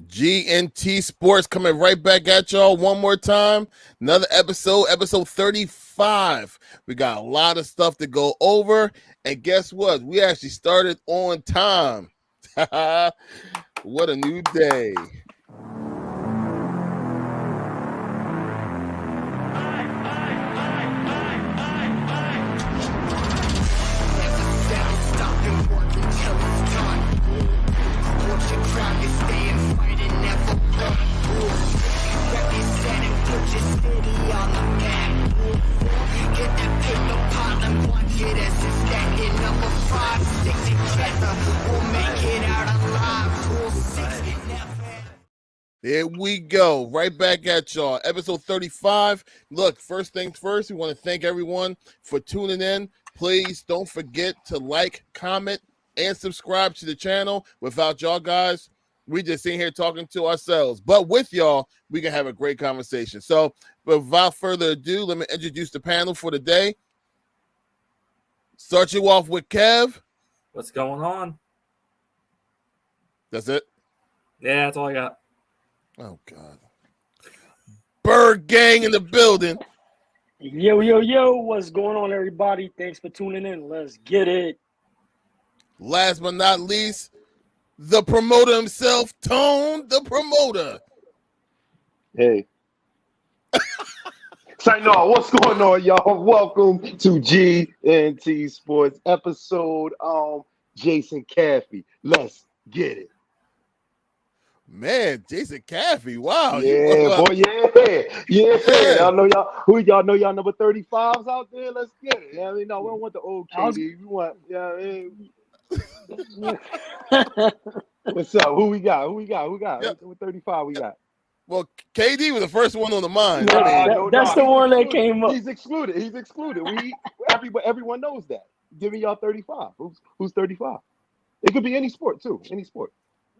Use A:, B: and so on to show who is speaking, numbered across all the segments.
A: GNT Sports coming right back at y'all one more time. Another episode 35. We got a lot of stuff to go over. And guess what? We actually started on time. What a new day. There we go. Right back at y'all. Episode 35. Look, first things first, we want to thank everyone for tuning in. Please don't forget to like, comment, and subscribe to the channel. Without y'all guys, we just sitting here talking to ourselves. But with y'all, we can have a great conversation. So without further ado, let me introduce the panel for the day. Start you off with Kev.
B: What's going on?
A: That's it?
B: Yeah, that's all I got.
A: Oh, God. Bird Gang in the building.
C: Yo, what's going on, everybody? Thanks for tuning in. Let's get it.
A: Last but not least, the promoter himself, Tone, the promoter.
D: Hey. Sign off. What's going on, y'all? Welcome to GNT Sports episode Jason Caffey. Let's get it.
A: Man, Jason Caffey. Wow.
D: Yeah, boy, yeah. Y'all know y'all know y'all number 35s out there? Let's get it. I mean, no, we don't want the old KD. We want What's up? Who we got?
A: Yep.
D: What 35 we got?
A: Well, KD was the first one on the mind.
C: That's the one that came up.
D: He's excluded. Everyone knows that. Give me y'all 35. Who's 35? It could be any sport too. Any sport.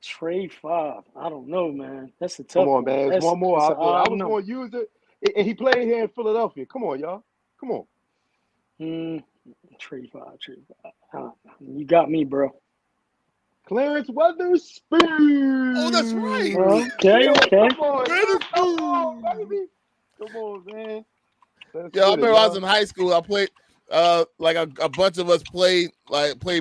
C: Trade 5. I don't know, man. That's a tough
D: Come on, man. There's one more out there. I was
C: know.
D: going to use it. And he played here in Philadelphia. Come on, y'all. Come on.
C: Trade 5. You got me, bro.
D: Clarence Weatherspoon.
A: Oh, that's right.
C: Okay.
D: Come on, baby. Come on, man.
A: Yeah, I remember I was in high school. I played like a bunch of us played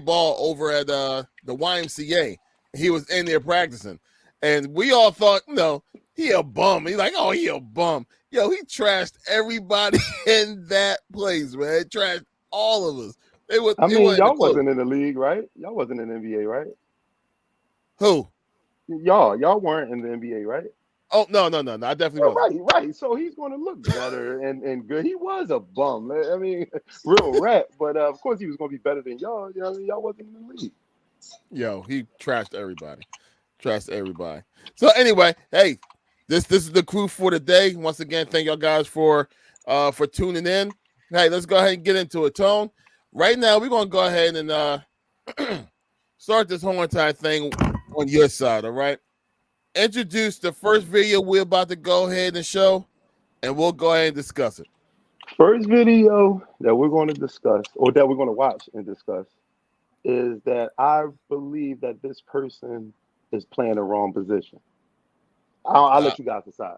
A: ball over at the YMCA. He was in there practicing, and we all thought, he a bum. He's like, oh, he a bum. Yo, he trashed everybody in that place, man. He trashed all of us.
D: Y'all wasn't in the league, right? Y'all wasn't in the NBA, right?
A: Who?
D: Y'all weren't in the NBA, right?
A: Oh, no. I definitely wasn't.
D: Right. So he's going to look better and good. He was a bum. I mean, real rat. But, of course, he was going to be better than y'all. You know what I mean? Y'all wasn't in the league.
A: Yo, he trashed everybody. So anyway, hey, this is the crew for today. Once again, thank y'all guys for tuning in. Hey, let's go ahead and get into it, Tone. Right now, we're going to go ahead and start this whole entire thing on your side, all right? Introduce the first video we're about to go ahead and show, and we'll go ahead and discuss it.
D: First video that we're going to discuss, or that we're going to watch and discuss, is that I believe that this person is playing the wrong position. I'll let you guys decide.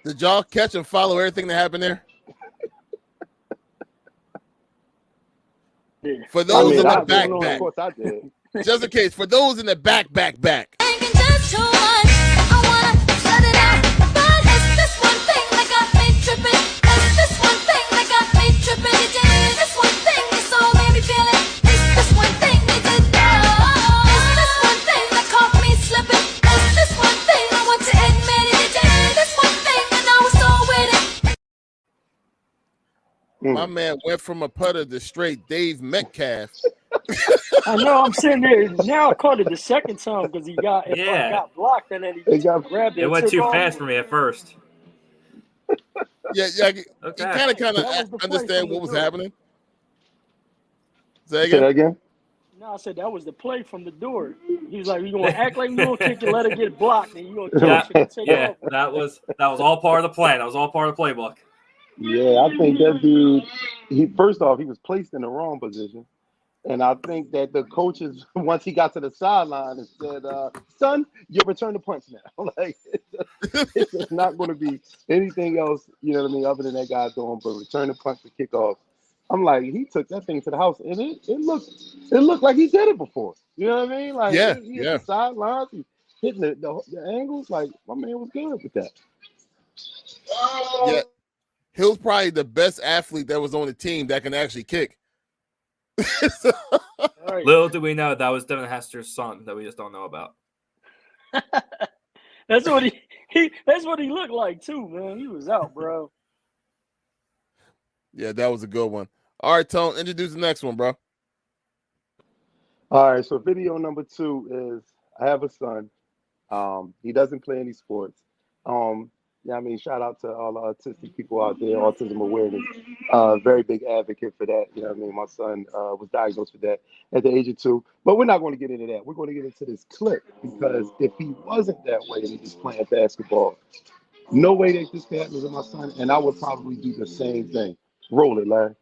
A: Did y'all catch and follow everything that happened there? For those in the back.
D: Of course I did.
A: Just in case, for those in the back. My man went from a putter to straight Dave Metcalf.
C: I know. I'm sitting there now. I caught it the second time because he got blocked and then he grabbed it.
B: It went too fast for me at first.
A: You
B: Okay.
A: kind of
C: That was the play
A: understand
C: from the
A: what was
C: door.
A: happening. Say
D: Say
A: again.
D: that again.
C: No, I said that was the play from the door. He was like, "You gonna act like you gonna kick and let her get blocked, and you gonna
B: Yeah,
C: catch it and take
B: yeah.
C: off."
B: That was all part of the plan. That was all part of the playbook.
D: Yeah, I think that dude. He first off, he was placed in the wrong position. And I think that the coaches, once he got to the sideline and said, son, you return the punch now. Like, it's just not going to be anything else, you know what I mean, other than that guy doing, but return the punch to kick off. I'm like, he took that thing to the house, and it looked like he did it before. You know what I mean? Like,
A: Yeah,
D: he hit
A: yeah,
D: the sidelines, he hitting the angles. Like, my man was good with that.
A: yeah. He was probably the best athlete that was on the team that can actually kick. So,
C: All right.
B: Little do we know that was Devin Hester's son that we just don't know about.
C: That's what that's what he looked like too, man. He was out, bro.
A: yeah, that was a good one. All right, Tone, introduce the next one, bro.
D: All right, so video number 2 is I have a son. He doesn't play any sports. Yeah, I mean, shout out to all the autistic people out there, autism awareness. Very big advocate for that. You know what I mean? My son was diagnosed with that at the age of 2. But we're not going to get into that. We're going to get into this clip because if he wasn't that way and he was playing basketball, no way that this could happen to my son, and I would probably do the same thing. Roll it, Larry.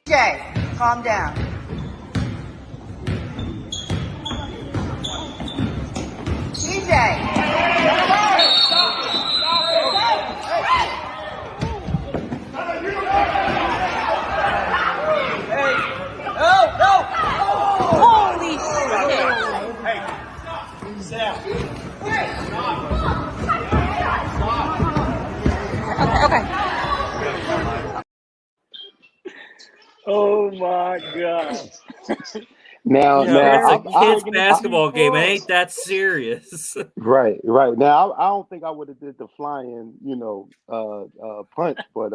E: Jay, calm down. TJ. Holy shit. Okay.
C: Oh my god.
D: Now,
C: His
B: Yeah, it's a
C: parents was
B: kids'
C: taking the
B: basketball game. It
C: TV
B: ain't that serious.
D: right. Now, I don't think I would have did the flying, punch, but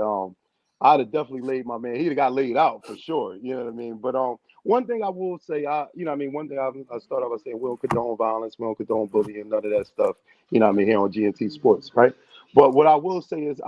D: I'd have definitely laid my man. He'd have got laid out for sure. You know what I mean? But one thing I will say, one thing I start off by saying, we don't condone violence, we don't condone bullying, none of that stuff. You know what I mean? Here on GNT Sports, right? But what I will say is,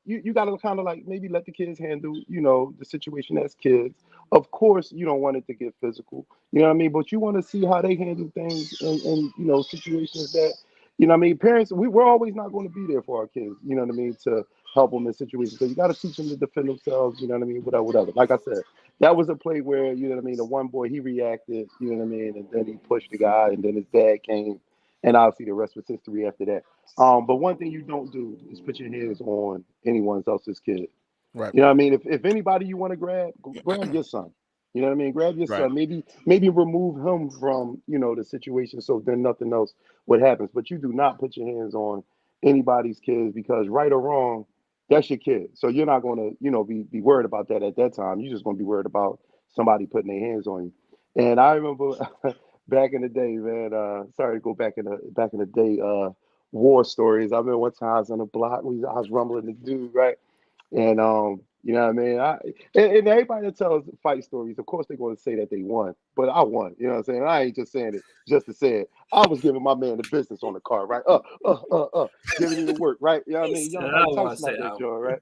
D: you got to kind of like maybe let the kids handle, the situation as kids. Of course, you don't want it to get physical. You know what I mean? But you want to see how they handle things in situations that, you know what I mean? Parents, we're always not going to be there for our kids, you know what I mean, to help them in situations. So you got to teach them to defend themselves, you know what I mean? Whatever. Like I said, that was a play where, you know what I mean, the one boy, he reacted, you know what I mean, and then he pushed the guy, and then his dad came, and obviously the rest was history after that. But one thing you don't do is put your hands on anyone else's kid.
A: Right,
D: You know what I mean? If anybody you want to grab your son. You know what I mean? Grab your
A: right.
D: son. Maybe remove him from, the situation so then nothing else what happens. But you do not put your hands on anybody's kids because right or wrong, that's your kid. So you're not gonna, be worried about that at that time. You're just gonna be worried about somebody putting their hands on you. And I remember back in the day, man, sorry to go back in the day, war stories. I remember one time I was on the block, I was rumbling the dude, right? And you know what I mean? And everybody that tells fight stories, of course they're going to say that they won, but I won. You know what I'm saying? I ain't just saying it just to say it. I was giving my man the business on the car, right? Giving him the work, right? You know what I
B: He
D: mean?
B: said,
D: Young
B: I
D: Mike
B: don't want to
D: Tyson
B: say
D: out there,
B: that.
D: Joe, right?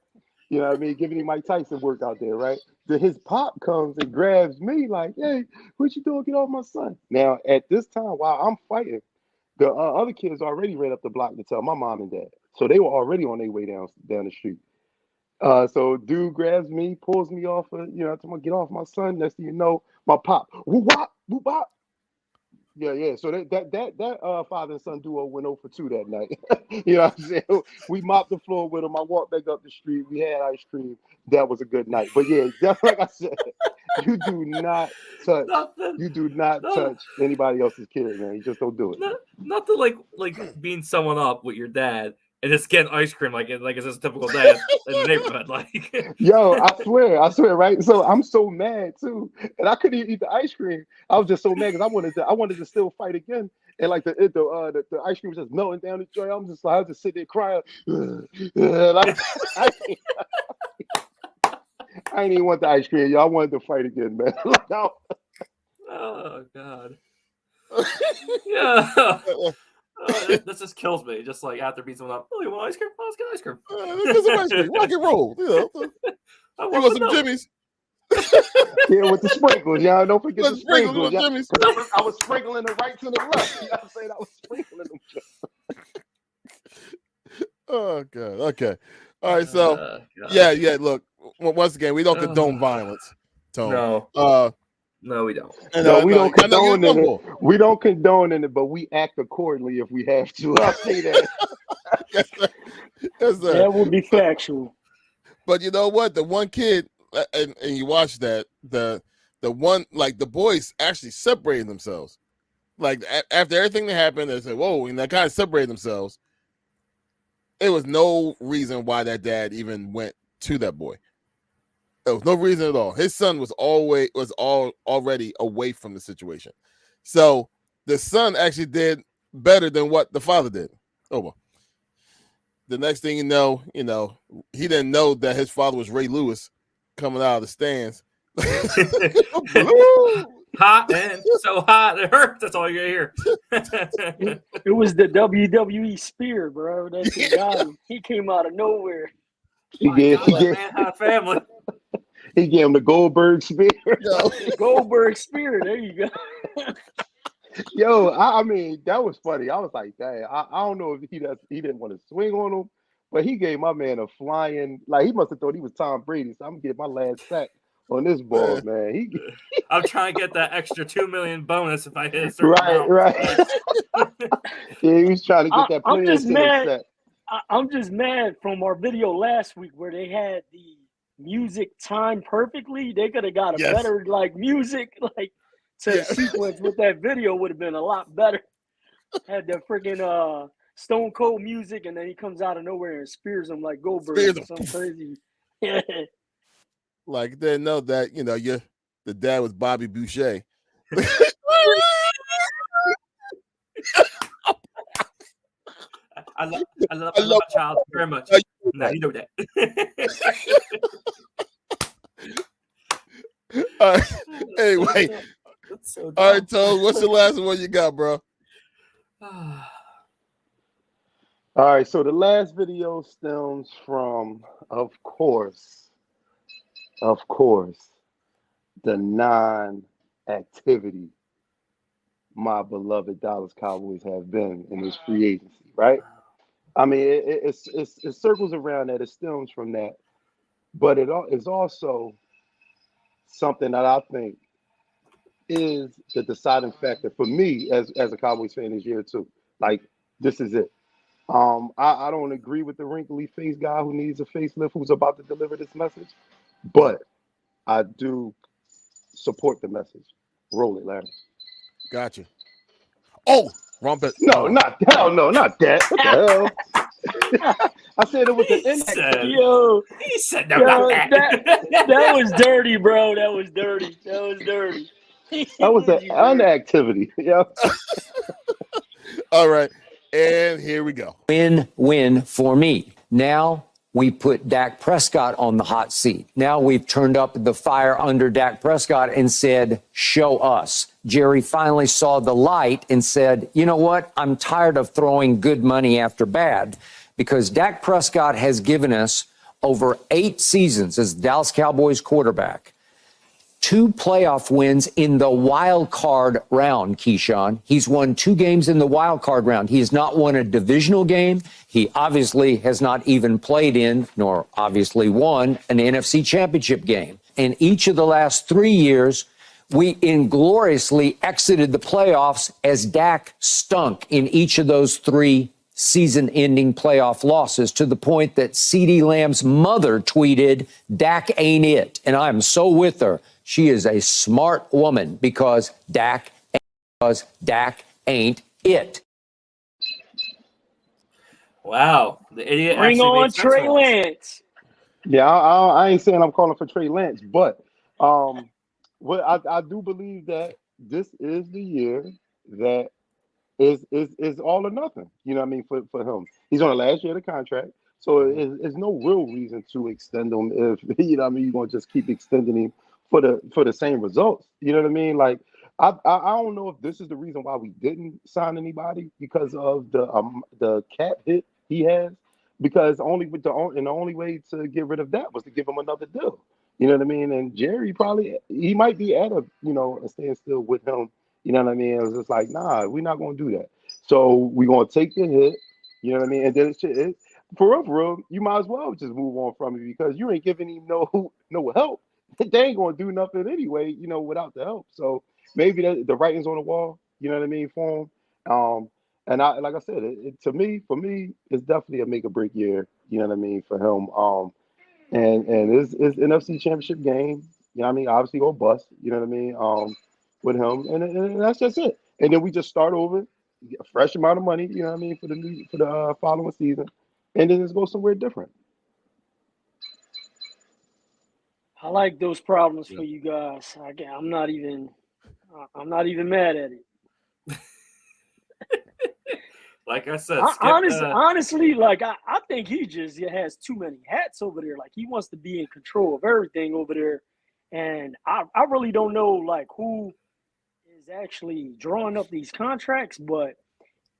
D: You know what I mean? Giving him Mike Tyson work out there, right? Then his pop comes and grabs me like, "Hey, what you doing? Get off my son!" Now at this time, while I'm fighting, the other kids already ran up the block to tell my mom and dad, so they were already on their way down the street. So dude grabs me, pulls me off I'm gonna get off my son. Next thing you know, my pop, whoop wop, whoop wop. Yeah. So that father and son duo went 0 for 2 that night. You know what I'm saying? We mopped the floor with them. I walked back up the street. We had ice cream. That was a good night. But yeah, just like I said, you do not touch.
B: Nothing.
D: You do not
B: No,
D: touch anybody else's kid, man. You just don't do it.
B: not to like being someone up with your dad and just getting ice cream like it's just a typical day in the neighborhood. Like,
D: Yo, I swear, right? So I'm so mad too, and I couldn't even eat the ice cream. I was just so mad because I wanted to still fight again, and like the ice cream was just melting down the joint. I was just sitting there crying, like I didn't even want the ice cream, yo. I wanted to fight again, man. Like, no.
B: oh god, yeah. This just kills me. Just like after beating someone up, oh, you want ice cream? Oh, let's get ice cream.
A: Let's get some ice cream. Rock and roll.
B: I
A: You want some
B: vanilla.
A: Jimmy's?
D: Yeah, with the sprinkles, y'all. Don't forget the
A: Sprinkles,
D: sprinkles.
A: little
D: Y'all.
A: Jimmy's.
D: I was sprinkling them right to the left. You know what I'm saying? I was sprinkling them.
A: Oh god. Okay. All right. So
B: God.
A: yeah. Look, once again, we don't condone violence, Tone.
B: No. No, we don't.
A: And,
D: No, we don't
A: I know you're
D: condone
A: humble.
D: it. We don't condone it, but we act accordingly if we have to. I'll say that.
A: Yes, sir.
C: That would be factual.
A: But you know what? The one kid, and you watch that, the one, like the boys actually separated themselves. Like after everything that happened, they said, "Whoa," and they kind of separated themselves. There was no reason why that dad even went to that boy. There was no reason at all. His son was already away from the situation. So the son actually did better than what the father did. Oh well. The next thing you know, he didn't know that his father was Ray Lewis coming out of the stands.
B: Hot and so hot it hurts. That's all you hear.
C: It was the WWE spear, bro. That's the guy. He came out of nowhere.
D: He gave
B: man had a family.
D: he gave him the Goldberg spear.
C: Goldberg spear. There you go.
D: Yo, I mean, that was funny. I was like, dang, I don't know if he didn't want to swing on him, but he gave my man a flying, like he must have thought he was Tom Brady. So I'm gonna get my last sack on this ball, man.
B: I'm trying to get that extra $2 million bonus if I hit a certain
D: right.
B: amount.
D: Yeah, he was trying to get that
C: I'm
D: player
C: just mad.
D: set.
C: I'm just mad from our video last week where they had the music timed perfectly. They could have got a better music to sequence with that video would have been a lot better. Had the freaking Stone Cold music, and then he comes out of nowhere and spears him like Goldberg or something crazy. Yeah.
A: Like they know that the dad was Bobby Boucher.
B: I love my child very much. No, you know that.
A: Anyway,
B: so
A: all right, Toad, what's the last one you got, bro?
D: All right, so the last video stems from, of course, the non-activity my beloved Dallas Cowboys have been in this free agency, right? I mean, it circles around that. It stems from that, but it is also something that I think is the deciding factor for me as a Cowboys fan this year too. Like, this is it. I don't agree with the wrinkly face guy who needs a facelift who's about to deliver this message, but I do support the message. Roll it, Larry.
A: Gotcha. Oh, wrong bet.
D: No, not that. What the hell? I said it was the inactivity.
B: He said no, not that.
C: That was dirty, bro. That was dirty.
D: That was the inactivity. Yeah.
A: All right. And here we go.
F: Win-win for me. Now we put Dak Prescott on the hot seat. Now we've turned up the fire under Dak Prescott and said, show us. Jerry finally saw the light and said, you know what? I'm tired of throwing good money after bad, because Dak Prescott has given us over 8 seasons as Dallas Cowboys quarterback 2 playoff wins in the wild card round, Keyshawn. He's won 2 games in the wild card round. He has not won a divisional game. He obviously has not even played in, nor obviously won, an NFC championship game. In each of the last 3 years, we ingloriously exited the playoffs as Dak stunk in each of those 3 season-ending playoff losses, to the point that CeeDee Lamb's mother tweeted, Dak ain't it. And I'm so with her. She is a smart woman, because Dak ain't it.
B: Wow, the idiot.
C: Bring on Trey Lance.
D: Yeah, I ain't saying I'm calling for Trey Lance, but what I do believe that this is the year that is all or nothing. You know what I mean, for him. He's on the last year of the contract, so there's no real reason to extend him if you know what I mean, you're gonna just keep extending him for the same results. You know what I mean? Like, I don't know if this is the reason why we didn't sign anybody because of the cap hit he has. Because only with the only way to get rid of that was to give him another deal. You know what I mean? And Jerry he might be at a standstill with him. You know what I mean? It was just like, nah, we're not gonna do that. So we're gonna take the hit. You know what I mean? And then for real, you might as well just move on from it because you ain't giving him no help. They ain't gonna do nothing anyway, without the help. So maybe the writing's on the wall, you know what I mean, for him. And like I said, for me, it's definitely a make or break year, you know what I mean, for him. And it's NFC Championship game, you know what I mean, obviously go bust, you know what I mean, with him, and that's just it. And then we just start over, get a fresh amount of money, you know what I mean, for the following season, and then just go somewhere different.
C: I like those problems for you guys. I'm not even mad at it.
B: Like I said,
C: honestly, like I think he just has too many hats over there. Like he wants to be in control of everything over there, and I really don't know like who is actually drawing up these contracts. But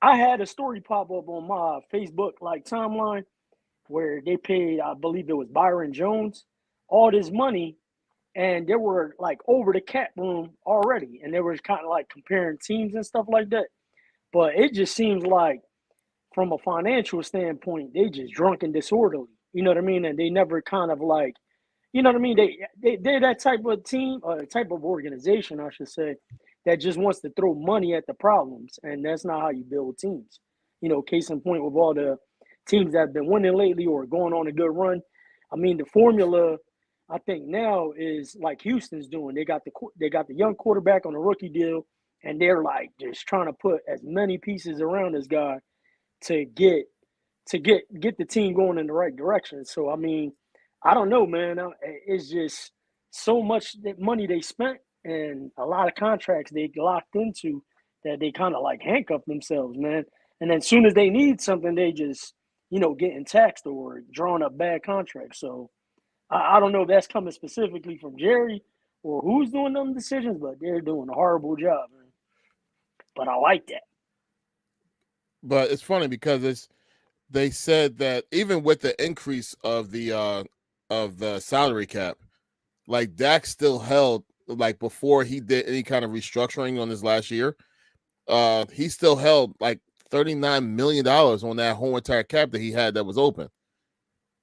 C: I had a story pop up on my Facebook like timeline where they paid, I believe it was Byron Jones, all this money, and they were like over the cap room already, and they were kind of like comparing teams and stuff like that. But it just seems like, from a financial standpoint, they just drunk and disorderly. You know what I mean? And they never kind of like, you know what I mean? They're that type of team, or type of organization, I should say, that just wants to throw money at the problems, and that's not how you build teams. Case in point with all the teams that have been winning lately or going on a good run. I mean, the formula I think now is like Houston's doing. They got the young quarterback on a rookie deal, and they're like just trying to put as many pieces around this guy to get the team going in the right direction. So I mean, I don't know, man. It's just so much that money they spent and a lot of contracts they locked into that they kind of like handcuff themselves, man. And then as soon as they need something, they just getting taxed or drawing up bad contracts. So I don't know if that's coming specifically from Jerry or who's doing them decisions, but they're doing a horrible job, man. But I like that.
A: But it's funny because they said that even with the increase of the salary cap, like Dak still held, like before he did any kind of restructuring on his last year, he still held like $39 million on that whole entire cap that he had that was open.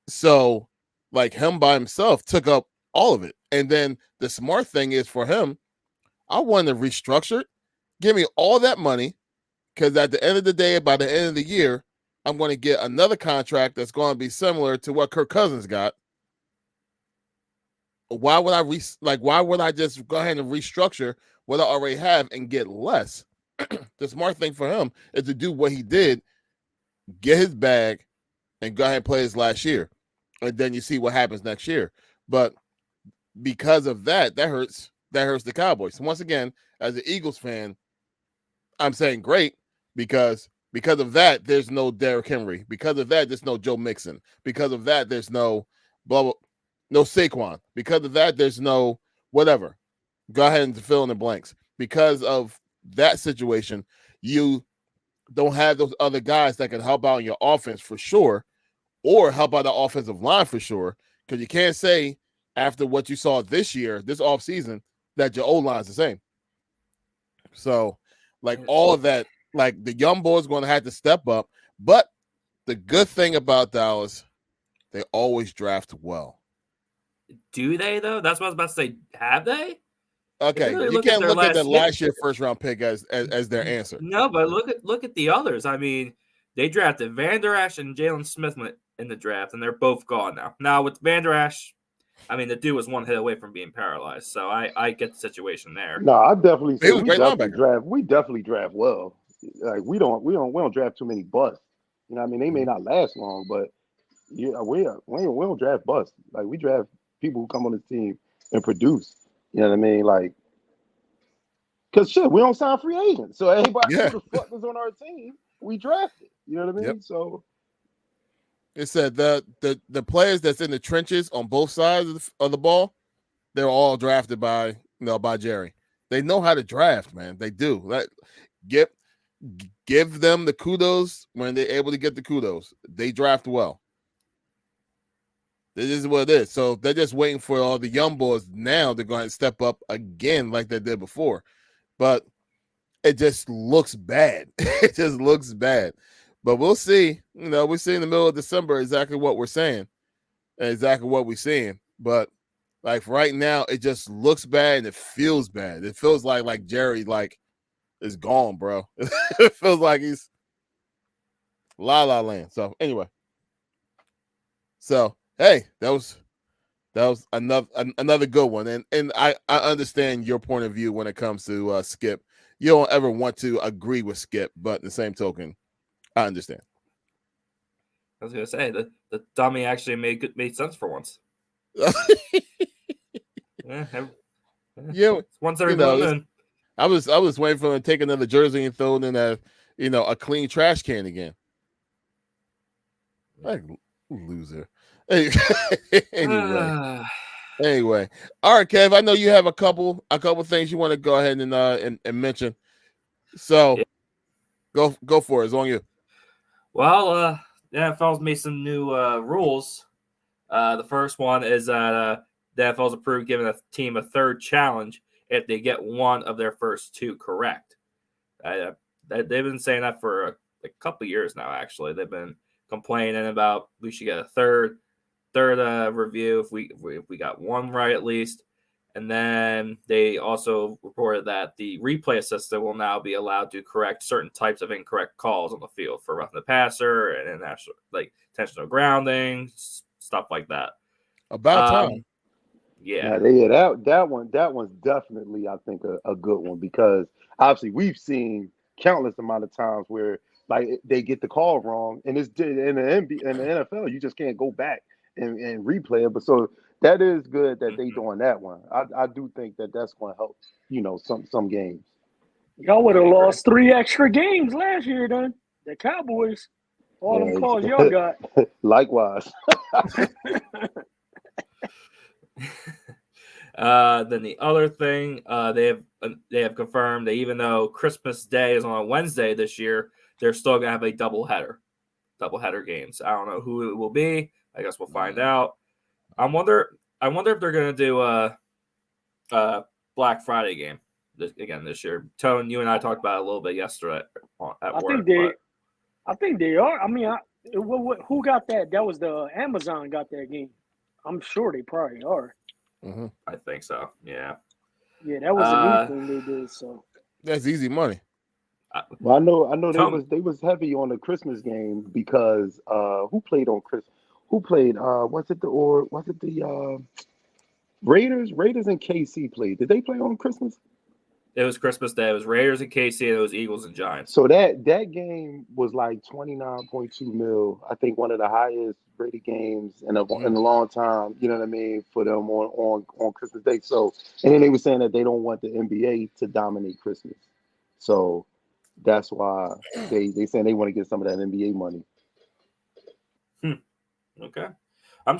A: So like him by himself took up all of it. And then the smart thing is for him, I want to restructure, give me all that money, because at the end of the day, by the end of the year, I'm going to get another contract that's going to be similar to what Kirk Cousins got. Why would I just go ahead and restructure what I already have and get less? The smart thing for him is to do what he did, get his bag, and go ahead and play his last year. And then you see what happens next year. But because of that hurts the Cowboys. So once again, as an Eagles fan, I'm saying great because of that, there's no Derrick Henry. Because of that, there's no Joe Mixon. Because of that, there's no no Saquon. Because of that, there's no whatever. Go ahead and fill in the blanks. Because of that situation, you don't have those other guys that can help out in your offense for sure, or help out the offensive line for sure. Because you can't say after what you saw this year, this offseason, that your O-line's the same. So, like all of that, like the young boys going to have to step up. But the good thing about Dallas, they always draft well.
B: Do they though? That's what I was about to say. Have they?
A: Okay, you can't look at the last year first round pick as their answer.
B: No, but look at the others. I mean, they drafted Van Der Esch and Jalen Smith in the draft, and they're both gone now. Now with Van Der Esch, I mean, the dude was one hit away from being paralyzed, so I get the situation there.
D: No, I definitely say we definitely draft well. Like we don't draft too many busts. You know what I mean? They may not last long, but yeah, we don't draft busts. Like we draft people who come on the team and produce. You know what I mean? Like, cause shit, we don't sign free agents. So everybody who the fuck is on our team, we drafted. You know what I mean?
A: Yep.
D: So
A: it said the players that's in the trenches on both sides of the ball, they're all drafted by Jerry. They know how to draft, man. They do. Give them the kudos when they're able to get the kudos. They draft well. This is what it is. So they're just waiting for all the young boys now to go ahead and step up again like they did before. But it just looks bad. It just looks bad. But we'll see. We'll see in the middle of December exactly what we're saying and exactly what we're seeing. But like right now, it just looks bad and it feels bad. It feels like Jerry is gone, bro. It feels like he's la la land. So anyway. So hey, that was another good one. And I understand your point of view when it comes to Skip. You don't ever want to agree with Skip, but in the same token, I understand.
B: I was gonna say the dummy actually made sense for once.
A: Yeah,
B: once every moon.
A: I was waiting for him to take another jersey and throw it in a clean trash can again. Like loser. Anyway, all right, Kev. I know you have a couple things you want to go ahead and mention. So go for it. It's on you.
B: Well, the NFL's made some new rules. The first one is that the NFL's approved giving a team a third challenge if they get one of their first two correct. They've been saying that for a couple of years now. Actually, they've been complaining about we should get a third review if we got one right at least. And then they also reported that the replay assistant will now be allowed to correct certain types of incorrect calls on the field for roughing the passer and international, like intentional grounding, stuff like that.
A: About time.
B: Yeah.
D: That one's definitely, I think, a good one, because obviously we've seen countless amount of times where like they get the call wrong, and it's in the NFL you just can't go back and replay it. But so that is good that they doing that one. I do think that's going to help, some games.
C: Y'all would have lost 3 extra games last year, then. The Cowboys, all them calls y'all got.
D: Likewise.
B: Then the other thing, they have confirmed that even though Christmas Day is on a Wednesday this year, they're still gonna have a doubleheader games. I don't know who it will be. I guess we'll find out. I wonder if they're gonna do a Black Friday game this year. Tone, you and I talked about it a little bit yesterday at work.
C: I think they are. I mean, who got that? That was the Amazon got that game. I'm sure they probably are.
A: Mm-hmm.
B: I think so. Yeah.
C: Yeah, that was a new thing they did. So
A: that's easy money.
D: Well, I know they was heavy on the Christmas game because who played on Christmas? Who played? Was it the Raiders? Raiders and KC played. Did they play on Christmas?
B: It was Christmas Day. It was Raiders and KC, and it was Eagles and Giants.
D: So that game was like 29.2 mil. I think one of the highest rated games in a long time. You know what I mean, for them on Christmas Day. So, and then they were saying that they don't want the NBA to dominate Christmas. So that's why they saying they want to get some of that NBA money.
B: Okay. I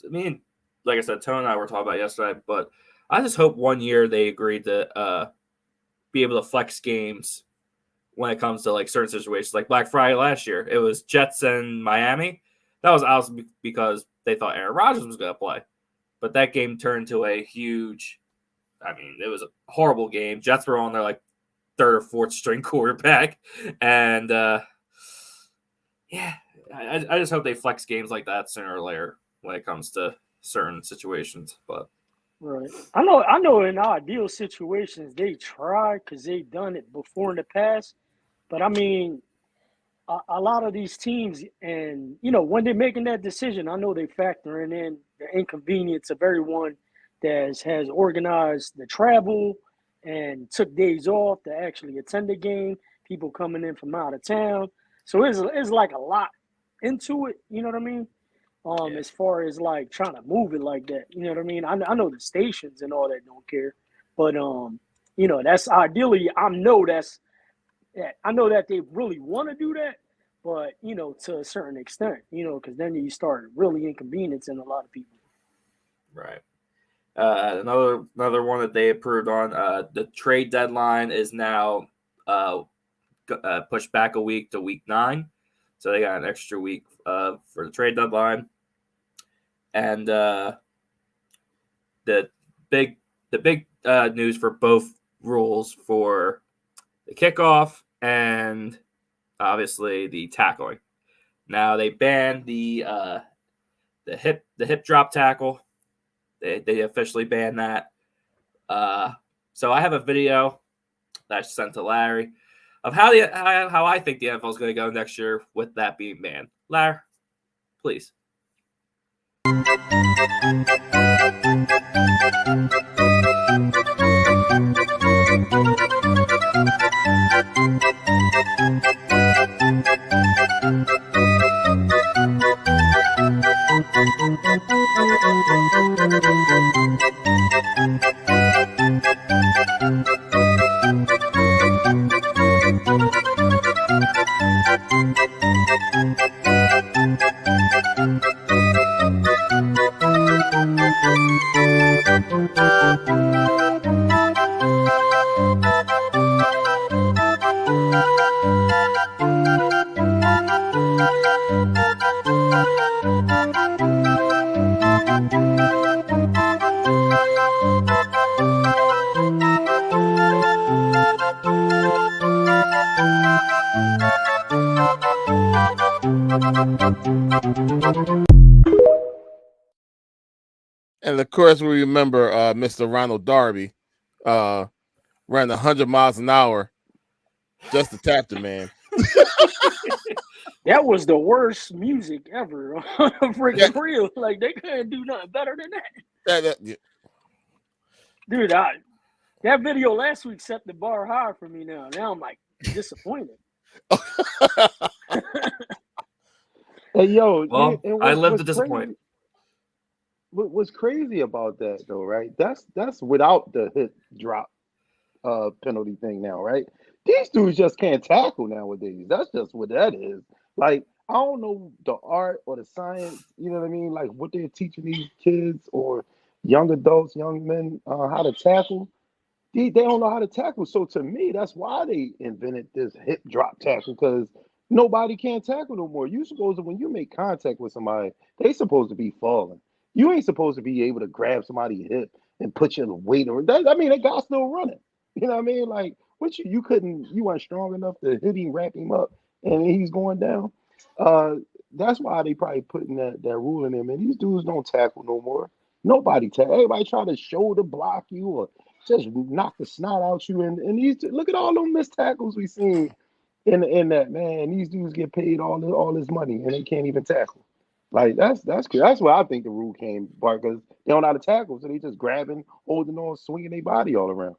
B: mean, like I said, Tony and I were talking about yesterday, but I just hope one year they agreed to be able to flex games when it comes to like certain situations. Like Black Friday last year, it was Jets and Miami. That was also because they thought Aaron Rodgers was going to play. But that game turned to a huge, it was a horrible game. Jets were on their like third or fourth string quarterback. And I just hope they flex games like that sooner or later when it comes to certain situations. But
C: right, I know in ideal situations they try because they've done it before in the past. But I mean, a lot of these teams, and when they're making that decision, I know they factoring in the inconvenience of everyone that has organized the travel and took days off to actually attend the game. People coming in from out of town, so it's like a lot into it. You know what I mean? As far as like trying to move it like that, you know what I mean? I know the stations and all that don't care, but that's ideally. I know that they really want to do that, but to a certain extent, because then you start really inconveniencing a lot of people.
B: Right. Another one that they approved on. The trade deadline is now pushed back a week to week 9, so they got an extra week for the trade deadline. And the big news for both rules for the kickoff and obviously the tackling. Now they banned the hip drop tackle. They officially banned that. So I have a video that I sent to Larry of how I think the NFL is going to go next year with that being banned. Larry, please.
A: And of course, we remember Mr. Ronald Darby ran 100 miles an hour just to tap the man.
C: That was the worst music ever on a freaking reel. Like, they couldn't do nothing better than that.
A: Yeah.
C: Dude, that video last week set the bar high for me now. Now I'm like disappointed.
D: Hey, yo,
B: Well, I live to disappoint.
D: What's crazy about that though, right? That's without the hit drop penalty thing now, right? These dudes just can't tackle nowadays. That's just what that is. Like, I don't know the art or the science, you know what I mean? Like what they're teaching these kids or young adults, young men, how to tackle. They don't know how to tackle. So to me, that's why they invented this hip drop tackle, because nobody can tackle no more. You supposed to, when you make contact with somebody, they supposed to be falling. You ain't supposed to be able to grab somebody's hip and put your weight on that. I mean, that guy's still running. You know what I mean? Like, what you weren't strong enough to hit him, wrap him up, and he's going down. That's why they probably putting that rule in there, man. These dudes don't tackle no more. Nobody tackle. Everybody try to shoulder block you or just knock the snot out you. And these, look at all them missed tackles we seen in that, man. These dudes get paid all this money and they can't even tackle. Like, that's crazy. That's why I think the rule came, Bart, because they don't know how to tackle, so they just grabbing, holding on, swinging their body all around.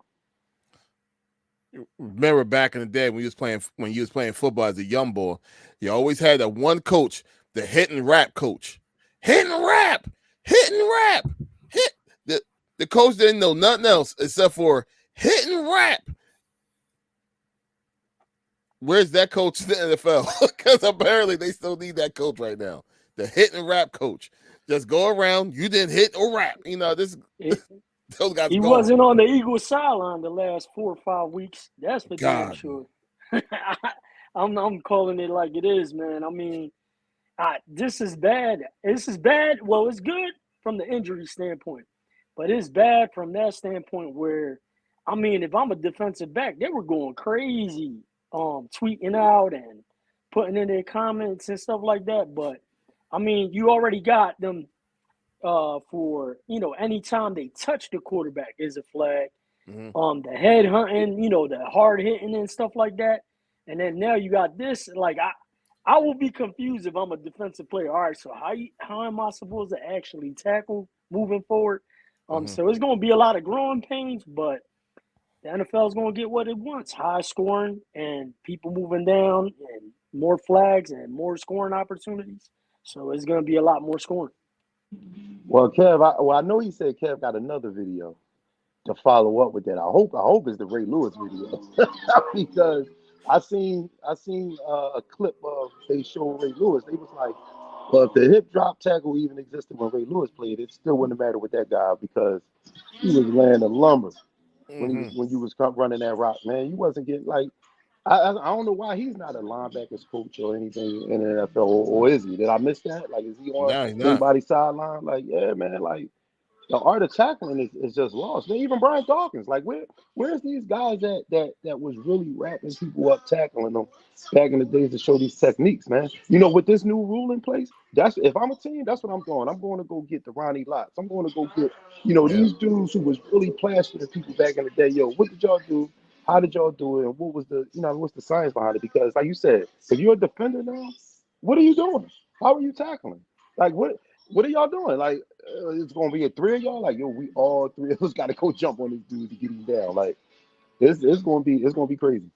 A: Remember back in the day when you was playing football as a young boy, you always had that one coach, the hit and rap coach. Hit and rap, hit and rap, hit. The coach didn't know nothing else except for hit and rap. Where's that coach in the NFL? Because apparently they still need that coach right now. The hit and rap coach. Just go around. You didn't hit or rap. You know, those guys.
C: He wasn't on the Eagles sideline the last 4 or 5 weeks. That's for damn
A: God.
C: sure. I'm calling it like it is, man. I mean, this is bad. This is bad. Well, it's good from the injury standpoint, but it's bad from that standpoint where, I mean, if I'm a defensive back, they were going crazy, tweeting out and putting in their comments and stuff like that. But I mean, you already got them for, anytime they touch the quarterback is a flag.
A: Mm-hmm.
C: The head hunting, the hard hitting and stuff like that. And then now you got this. Like, I will be confused if I'm a defensive player. All right, so how am I supposed to actually tackle moving forward? So it's going to be a lot of growing pains, but the NFL is going to get what it wants: high scoring and people moving down and more flags and more scoring opportunities. So it's going to be a lot more scoring.
D: Well, Kev, I know he said Kev got another video to follow up with that. I hope it's the Ray Lewis video because I seen a clip of they show Ray Lewis. They was like, But if the hip drop tackle even existed when Ray Lewis played, it still wouldn't matter with that guy because he was laying the lumber when you was running that rock, man. You wasn't getting like I don't know why he's not a linebackers coach or anything in the NFL, or is he? Did I miss that? Like, is he on
A: No, he's not.
D: anybody's sideline? Like, yeah, man, like the art of tackling is just lost. Man, even Brian Dawkins, like where's these guys that was really wrapping people up, tackling them back in the days to show these techniques, man? You know, with this new rule in place, that's if I'm a team, that's what I'm going. I'm going to go get the Ronnie Lotts. I'm going to go get, these dudes who was really plastering people back in the day. Yo, what did y'all do? How did y'all do it? And what was what's the science behind it? Because like you said, if you're a defender now, what are you doing? How are you tackling? Like what are y'all doing? Like, it's gonna be a three of y'all. Like, yo, we all three of us got to go jump on this dude to get him down. Like, it's gonna be crazy.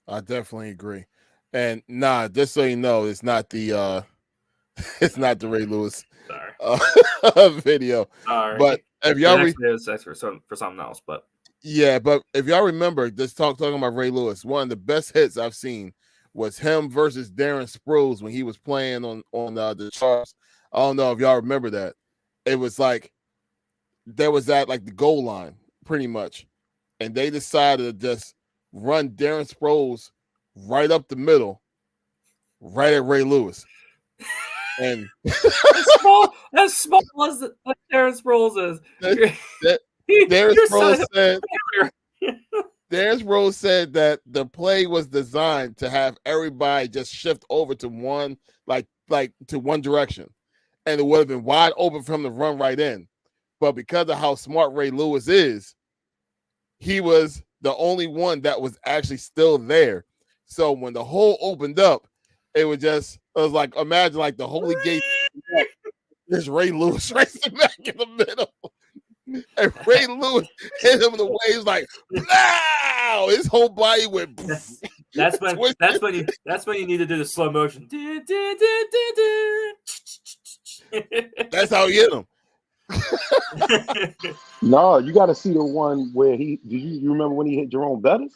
A: I definitely agree. And just so you know, it's not the it's not the Ray Lewis video.
B: Sorry,
A: but if y'all
B: that's for something else. But
A: yeah, but if y'all remember, this talking about Ray Lewis, one of the best hits I've seen was him versus Darren Sproles when he was playing on the Chargers. I don't know if y'all remember that. It was like there was that like the goal line pretty much, and they decided to just run Darren Sproles right up the middle, right at Ray Lewis. And
B: as small as Darren Sproles is,
A: Darren Sproles said that the play was designed to have everybody just shift over to one to one direction, and it would have been wide open for him to run right in. But because of how smart Ray Lewis is, he was the only one that was actually still there. So when the hole opened up, it was like imagine like the Holy Gate. There's Ray Lewis right smack in the middle. And Ray Lewis hit him in the way. He was like, "Wow!" His whole body went.
B: That's when you need to do the slow motion.
A: That's how he hit him.
D: No, you got to see the one where you remember when he hit Jerome Bettis?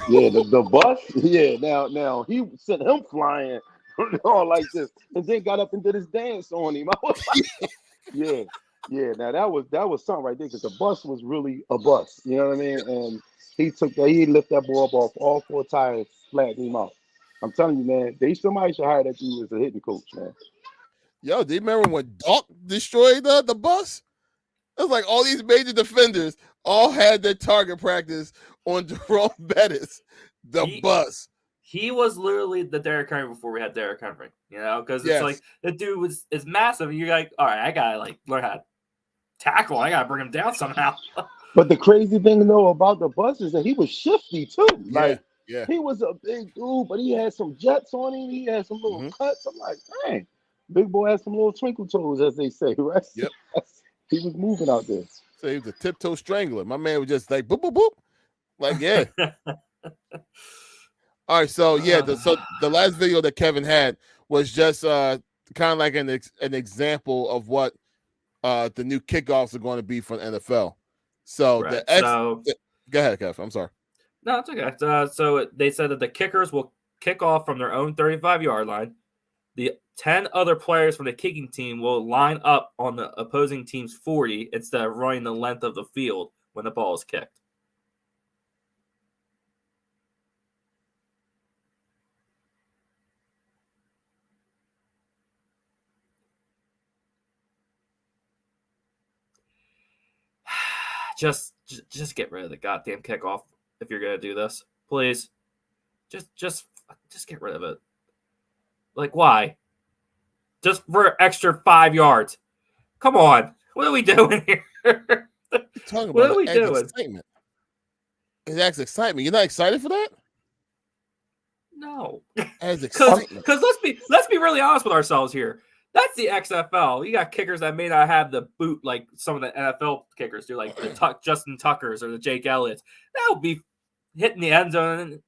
D: Yeah, the bus. Yeah, now he sent him flying all like this, and then got up and did his dance on him. I was like, yeah. Now that was something right there because the bus was really a bus. You know what I mean? And he lifted that ball up off all four tires, flattened him out. I'm telling you, man, somebody should hire that dude as a hitting coach, man.
A: Yo, do you remember when Doc destroyed the bus? It was like all these major defenders all had their target practice on Jerome Bettis, the bus.
B: He was literally the Derrick Henry before we had Derrick Henry, because it's like the dude is massive. And you're like, all right, I gotta learn how to tackle. I gotta bring him down somehow.
D: But the crazy thing though about the bus is that he was shifty too.
A: Yeah.
D: He was a big dude, but he had some jets on him. He had some little cuts. I'm like, dang, big boy had some little twinkle toes, as they say, right?
A: Yep.
D: He was moving out there.
A: So he was a tiptoe strangler. My man was just like boop boop boop, like yeah. All right, so the last video that Kevin had was just kind of like an example of what the new kickoffs are going to be for the NFL. So go ahead, Kev. I'm sorry.
B: No, it's okay. So they said that the kickers will kick off from their own 35-yard line. The 10 other players from the kicking team will line up on the opposing team's 40 instead of running the length of the field when the ball is kicked. Just get rid of the goddamn kickoff if you're gonna do this, please. Just get rid of it. Like, why? Just for extra 5 yards. Come on, what are we doing here?
A: What are we doing? Excitement. It adds excitement. You're not excited for that?
B: No.
A: As excitement.
B: Because let's be really honest with ourselves here. That's the XFL. You got kickers that may not have the boot like some of the NFL kickers do, like the Justin Tuckers or the Jake Elliott's. That would be hitting the end zone.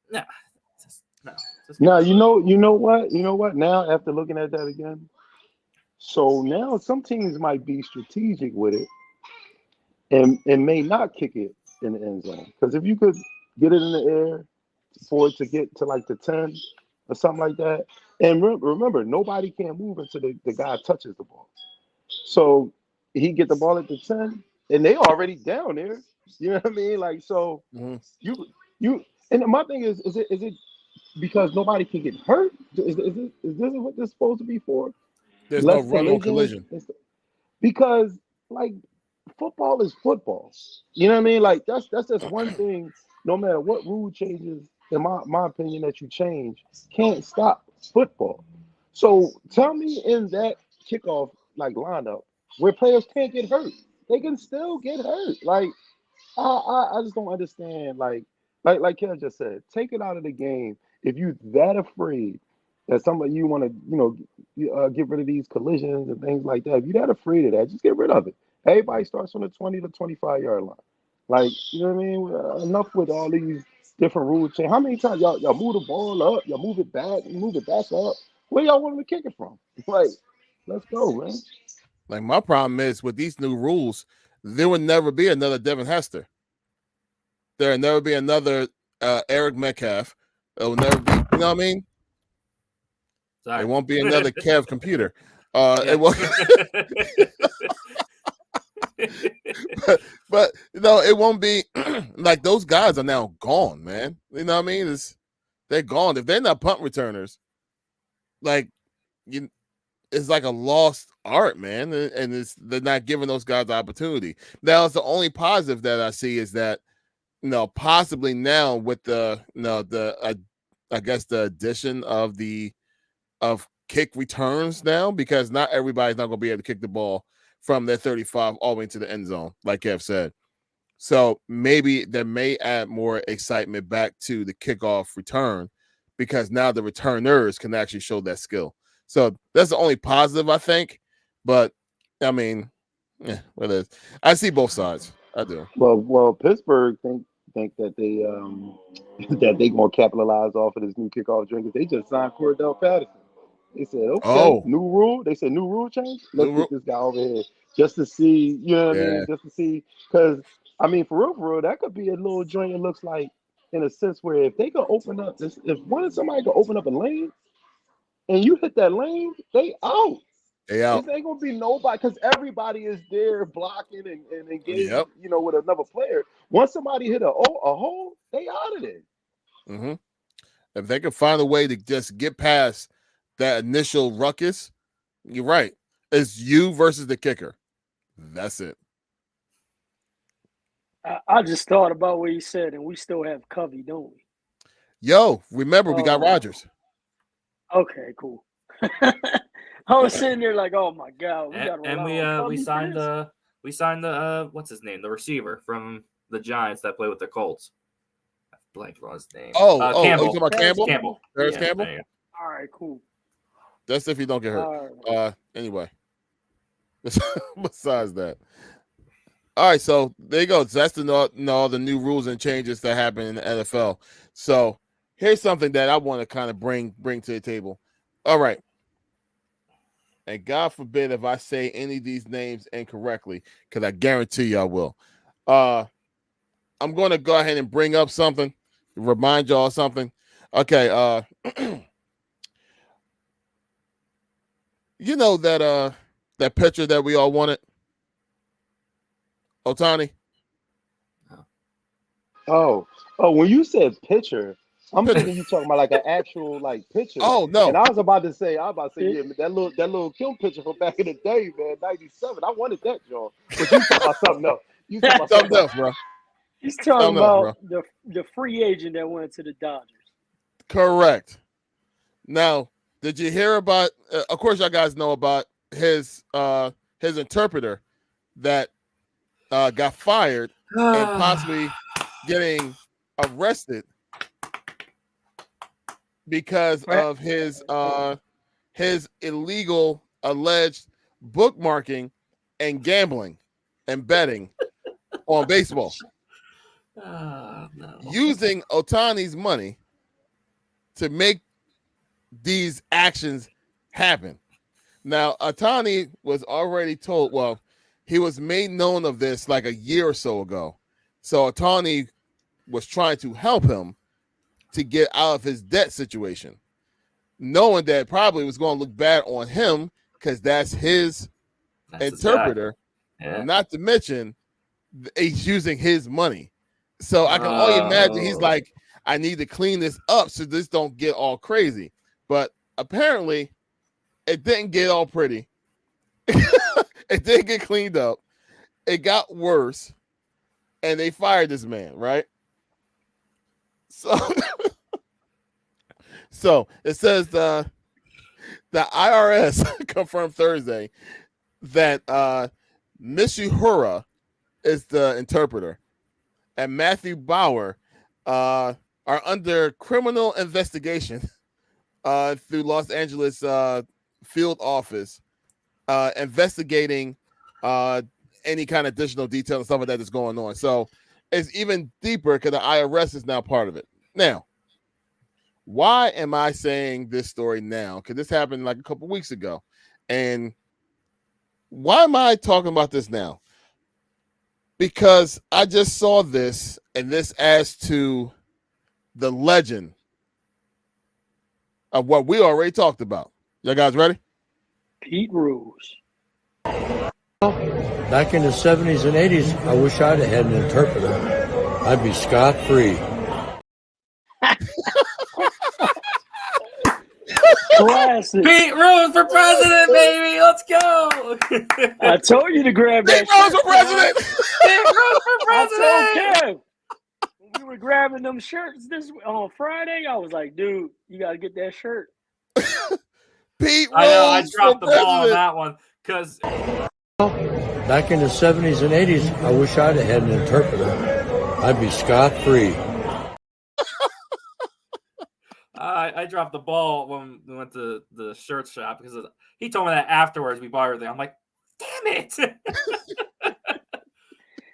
D: No, you know what? Now, after looking at that again, so now some teams might be strategic with it and may not kick it in the end zone. Because if you could get it in the air for it to get to like the 10, or something like that. And remember, nobody can move until the guy touches the ball. So he get the ball at the 10, and they already down there. You know what I mean? Like, so
A: Mhm.
D: you and my thing is it because nobody can get hurt? Is this what this supposed to be for?
A: There's no
D: Less
A: run-on
D: collisions?
A: collision.
D: Because like football is football. You know what I mean? Like that's just one thing. No matter what rule changes, in my opinion, that you change can't stop football. So tell me in that kickoff like lineup where players can't get hurt, they can still get hurt. Like I just don't understand. Like Kev just said, take it out of the game. If you that afraid that somebody you want to get rid of these collisions and things like that, if you that afraid of that, just get rid of it. Everybody starts on the 20 to 25 yard line. Like you know what I mean? Enough with all these different rules change. How many times y'all move the ball up, y'all move it back, you move it back up? Where y'all want them to kick it from? Like, let's go, man.
A: Like my problem is with these new rules, there will never be another Devin Hester. There will never be another Eric Metcalf. It will never be. You know what I mean?
B: Sorry.
A: It won't be another Kev computer.
B: Yeah.
A: It won't. but it won't be like those guys are now gone, man. You know what I mean? They're gone. If they're not punt returners, like it's like a lost art, man. And they're not giving those guys the opportunity. Now, it's the only positive that I see is that possibly now with the I guess the addition of kick returns now, because not everybody's not going to be able to kick the ball from their 35 all the way into the end zone, like Kev said. So maybe that may add more excitement back to the kickoff return, because now the returners can actually show that skill. So that's the only positive, I think. But I mean, what is? I see both sides. I do.
D: Well, Pittsburgh think that they that they gonna capitalize off of this new kickoff drink. They just signed Cordell Patterson. They said, okay,
A: Oh,
D: new rule. They said new rule change. Let's
A: new
D: get this guy over here just to see. You know what I
A: Yeah.
D: mean? Just to see, because I mean, for real, that could be a little joint. It looks like in a sense where if they could open up this, if somebody could open up a lane and you hit that lane, they out.
A: They out.
D: This ain't gonna be nobody because everybody is there blocking and engaging,
A: Yep.
D: with another player. Once somebody hit a hole, they out of there.
A: Mm-hmm. If they can find a way to just get past that initial ruckus, you're right. It's you versus the kicker. That's it.
C: I just thought about what he said, and we still have Covey, don't we?
A: Yo, remember we got Rodgers.
C: Okay, cool. I was sitting there like, oh my god,
B: we signed the what's his name, the receiver from the Giants that play with the Colts. I blanked on his name.
A: Campbell.
B: Campbell.
A: You talking about Campbell?
B: Campbell.
A: There's Campbell.
C: All right, cool.
A: That's if you don't get hurt.
C: Right.
A: Anyway, besides that. All right, so there you go. So that's the new rules and changes that happen in the NFL. So here's something that I want to kind of bring to the table. All right. And God forbid if I say any of these names incorrectly, because I guarantee you I will. I'm going to go ahead and bring up something, remind y'all something. Okay. You know that picture that we all wanted? Ohtani?
D: Oh, when you said pitcher, I'm thinking you talking about like an actual like pitcher.
A: Oh no!
D: And I was about to say, yeah, that little Kim pitcher from back in the day, man, '97. I wanted that, John. But you talking about something else? You talking about
A: something else, bro?
C: He's talking about the free agent that went to the Dodgers.
A: Correct. Now, did you hear about? Of course, y'all guys know about his interpreter that got fired and possibly getting arrested because of his illegal alleged bookmarking and gambling and betting on baseball.
B: No.
A: Using Ohtani's money to make these actions happen. Now, Ohtani was already told, well, he was made known of this like a year or so ago. So Ohtani was trying to help him to get out of his debt situation. knowing that probably was going to look bad on him because that's his interpreter.
B: Yeah.
A: Not to mention, he's using his money. So I can only imagine he's like, I need to clean this up so this don't get all crazy. But apparently, it didn't get all pretty. It didn't get cleaned up. It got worse, and they fired this man, right? So it says the IRS confirmed Thursday that Mishihura is the interpreter, and Matthew Bauer are under criminal investigation through Los Angeles field office, investigating any kind of additional detail and stuff like that that's going on. So it's even deeper because the IRS is now part of it. Now, why am I saying this story now? Because this happened like a couple weeks ago. And why am I talking about this now? Because I just saw this, and this adds to the legend of what we already talked about. Y'all guys ready?
C: Pete Rose.
G: Back in the 70s and 80s, I wish I'd have had an interpreter. I'd be scot-free.
C: Classic.
B: Pete Rose for president, baby. Let's go.
C: I told you to grab that.
A: Pete Rose for president.
B: Pete Rose for president.
C: I told Kev. When we were grabbing them shirts on Friday, I was like, dude, you got to get that shirt.
A: Pete Rose.
B: I know. I dropped the
A: for
B: ball on
A: president.
B: that one because
G: Back in the 70s and 80s, I wish I'd have had an interpreter. I'd be scot-free.
B: I dropped the ball when we went to the shirt shop because he told me that afterwards we bought everything. I'm like, damn it.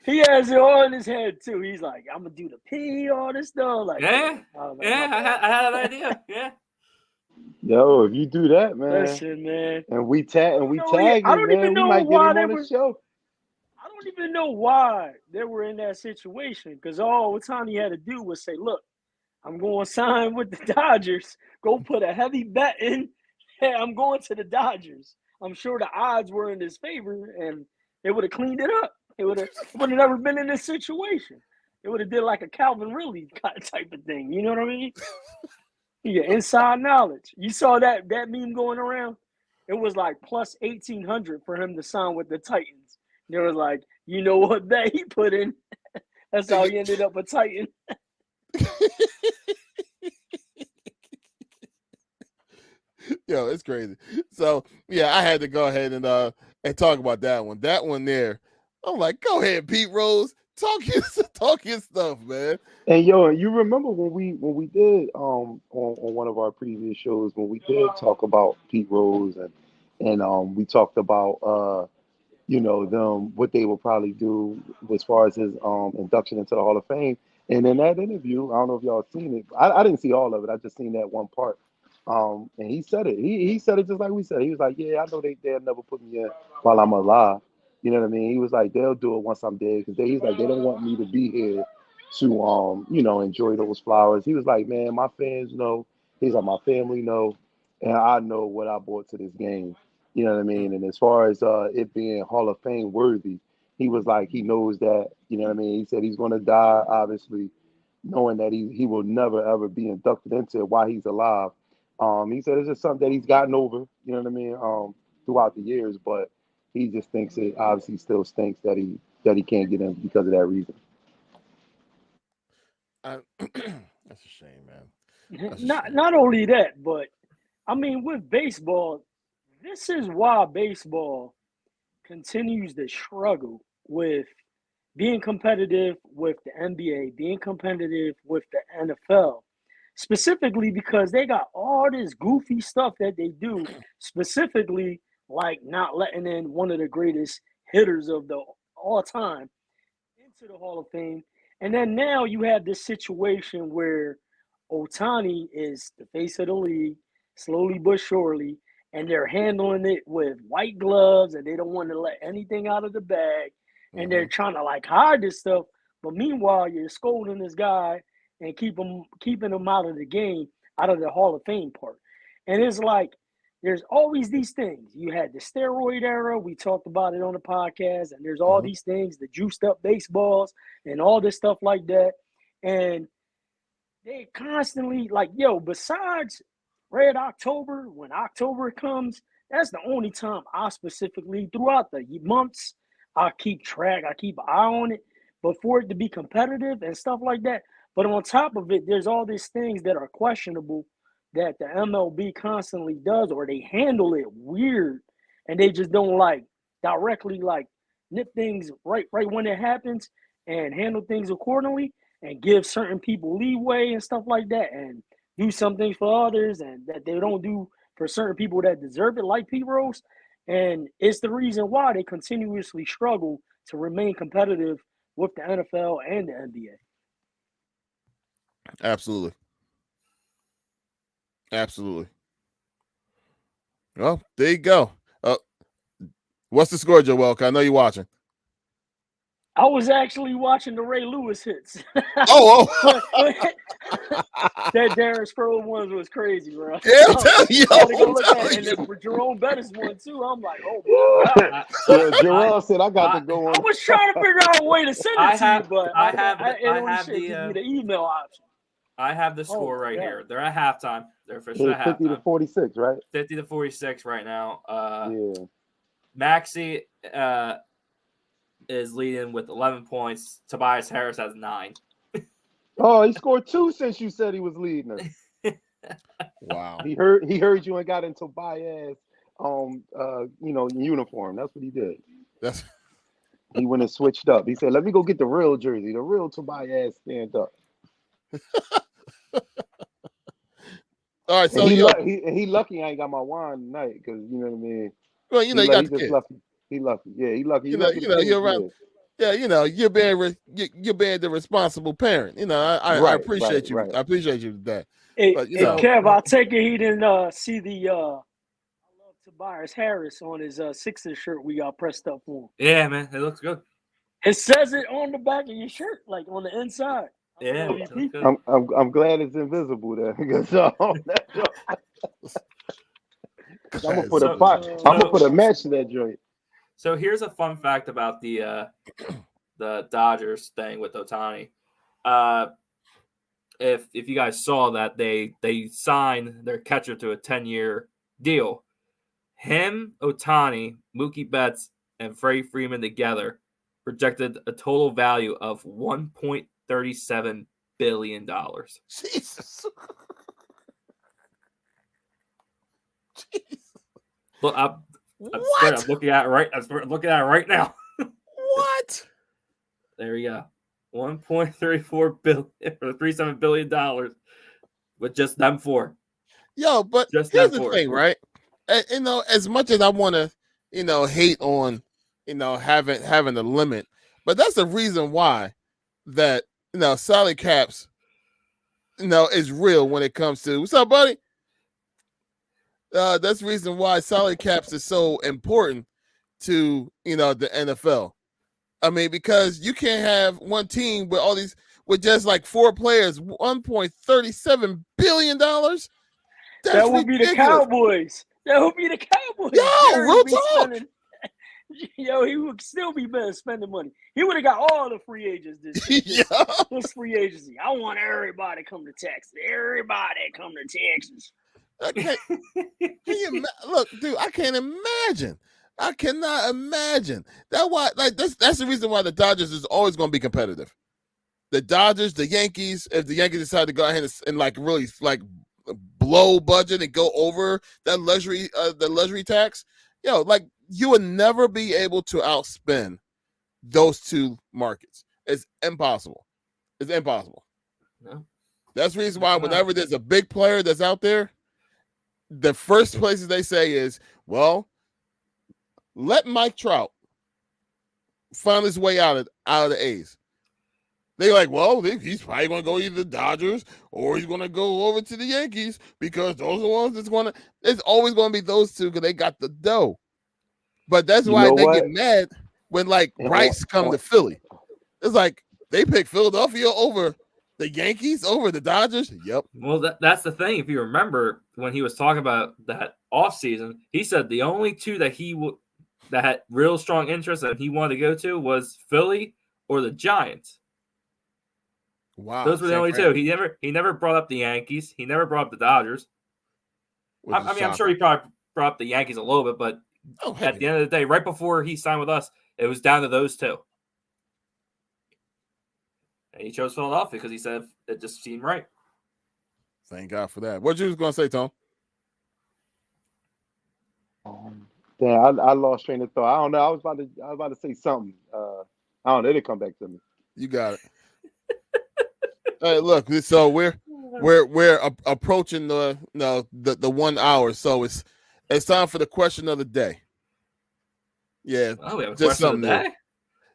C: He has it all in his head too. He's like, I'm gonna do the P, all this stuff. Like,
B: Yeah.
C: like,
B: I had an idea. Yeah.
D: Yo, if you do that, man,
C: listen, man.
D: and we tag
C: I
D: him,
C: don't even
D: man, we
C: know
D: might get
C: why
D: him
C: they
D: on
C: were.
D: the show.
C: I don't even know why they were in that situation because all Otani had to do was say, look, I'm going to sign with the Dodgers. Go put a heavy bet in. Hey, I'm going to the Dodgers. I'm sure the odds were in his favor, and it would have cleaned it up. It would have never been in this situation. It would have did like a Calvin Ridley type of thing. You know what I mean? Yeah, inside knowledge. You saw that meme going around? It was like plus 1,800 for him to sign with the Titans. They was like, you know what bet he put in? That's how he ended up a Titan.
A: Yo, it's crazy. So yeah, I had to go ahead and talk about that one. That one there. I'm like, go ahead, Pete Rose. Talk your stuff, man.
D: And yo, you remember when we did on one of our previous shows when we did talk about Pete Rose and we talked about them what they will probably do as far as his induction into the Hall of Fame. And in that interview, I don't know if y'all seen it. I didn't see all of it. I just seen that one part. And he said it. He said it just like we said. He was like, "Yeah, I know they'll never put me in while I'm alive." You know what I mean? He was like, "They'll do it once I'm dead," because he's like, they don't want me to be here to enjoy those flowers. He was like, "Man, my fans know." He's like, "My family know, and I know what I brought to this game." You know what I mean? And as far as it being Hall of Fame worthy, he was like, he knows that. You know what I mean? He said he's going to die, obviously, knowing that he will never ever be inducted into it while he's alive. He said it's just something that he's gotten over. You know what I mean? Throughout the years, but he just thinks it obviously still stinks that he can't get in because of that reason.
A: That's a shame, man.
C: Not only that, but I mean with baseball, this is why baseball continues to struggle with being competitive with the NBA, being competitive with the NFL, specifically because they got all this goofy stuff that they do, specifically like not letting in one of the greatest hitters of the all time into the Hall of Fame. And then now you have this situation where Otani is the face of the league, slowly but surely, and they're handling it with white gloves and they don't want to let anything out of the bag. And they're trying to like hide this stuff. But meanwhile, you're scolding this guy and keeping him out of the game, out of the Hall of Fame part. And it's like there's always these things. You had the steroid era. We talked about it on the podcast. And there's all these things, the juiced up baseballs and all this stuff like that. And they constantly like, yo, besides Red October, when October comes, that's the only time I specifically, throughout the months, I keep track, I keep an eye on it. But for it to be competitive and stuff like that. But on top of it, there's all these things that are questionable that the MLB constantly does, or they handle it weird, and they just don't like directly like nip things right when it happens and handle things accordingly and give certain people leeway and stuff like that and do some things for others and that they don't do for certain people that deserve it, like Pete Rose. And it's the reason why they continuously struggle to remain competitive with the NFL and the NBA.
A: Absolutely. Absolutely. Well, there you go. What's the score, Joel? I know you're watching.
C: I was actually watching the Ray Lewis hits.
A: Oh.
C: That Darren Sproul one was crazy, bro.
A: Yeah, I'm telling you.
C: And then for Jerome Bettis one too, I'm like, oh my God.
D: Jerome said I got to go on.
C: I was trying to figure out a way to send it to you, but
B: I have
C: the email option.
B: I have the score here. They're at halftime. They're officially at halftime.
D: 50 to 46, right?
B: 50 to 46 right now.
D: Yeah.
B: Maxey is leading with 11 points. Tobias Harris has 9.
D: Oh, he scored 2 since you said he was leading us.
A: Wow.
D: He heard you and got in Tobias uniform. That's what he did. He went and switched up. He said, let me go get the real jersey. The real Tobias stand up.
A: All right, so
D: he lucky I ain't got my wine tonight because you know what I mean.
A: Well, you got the kid.
D: Lucky. He lucky. Yeah, he lucky.
A: You're right. Yeah, you're being the responsible parent. I appreciate you. Right. I appreciate you with that.
C: Hey, Kev, I take it he didn't see the I love Tobias Harris on his Sixers shirt we got pressed up for him.
B: Yeah, man, it looks good.
C: It says it on the back of your shirt, like on the inside.
B: Yeah,
D: I'm glad it's invisible there because I'm gonna put a match to that joint.
B: So here's a fun fact about the Dodgers staying with Ohtani. If you guys saw that they signed their catcher to a 10-year deal, him, Ohtani, Mookie Betts, and Freddie Freeman together projected a total value of $1.37 billion.
A: Jesus.
B: Look, I'm looking at it right. I'm looking at it right now.
A: What?
B: There you go. $1.34 billion or $37 billion with just them four.
A: Yo, but
B: just
A: here's the thing, right? As much as I want to, hate on, having a limit, but that's the reason why that salary caps, is real when it comes to what's up, buddy. That's the reason why salary caps is so important to the NFL. I mean, because you can't have one team with just like 4 players, $1.37 billion.
C: That would be the Cowboys. That would be the Cowboys.
A: Yo, real talk.
C: He would still be better spending money. He would have got all the free agents this free agency. I want everybody to come to Texas. Everybody come to Texas.
A: Look, dude, I can't imagine. I cannot imagine. That's the reason why the Dodgers is always going to be competitive. The Dodgers, the Yankees, if the Yankees decide to go ahead and really blow budget and go over that luxury tax, you would never be able to outspend those two markets. It's impossible. It's impossible.
B: No.
A: That's the reason why whenever there's a big player that's out there, the first places they say is, well, let Mike Trout find his way out of the A's. They're like, well, he's probably going to go either the Dodgers or he's going to go over to the Yankees because those are the ones that's going to – it's always going to be those two because they got the dough. But that's why they get mad when, Bryce come to Philly. It's like they pick Philadelphia over The Yankees over the Dodgers? Yep.
B: Well, that's the thing. If you remember when he was talking about that offseason, he said the only two that that had real strong interest and he wanted to go to was Philly or the Giants.
A: Wow.
B: Those were the only two. He never brought up the Yankees. He never brought up the Dodgers. I'm sure he probably brought up the Yankees a little bit, but at the end of the day, right before he signed with us, it was down to those two. And he chose Philadelphia because he said it just seemed right.
A: Thank God for that. What you was going to say, Tom?
D: Damn, I lost train of thought. I don't know. I was about to say something. I don't know. It'll come back to me.
A: You got it. Hey, look. So we're approaching the 1 hour. So it's time for the question of the day. Yeah.
B: Oh, we have a
A: just
B: question of the
A: something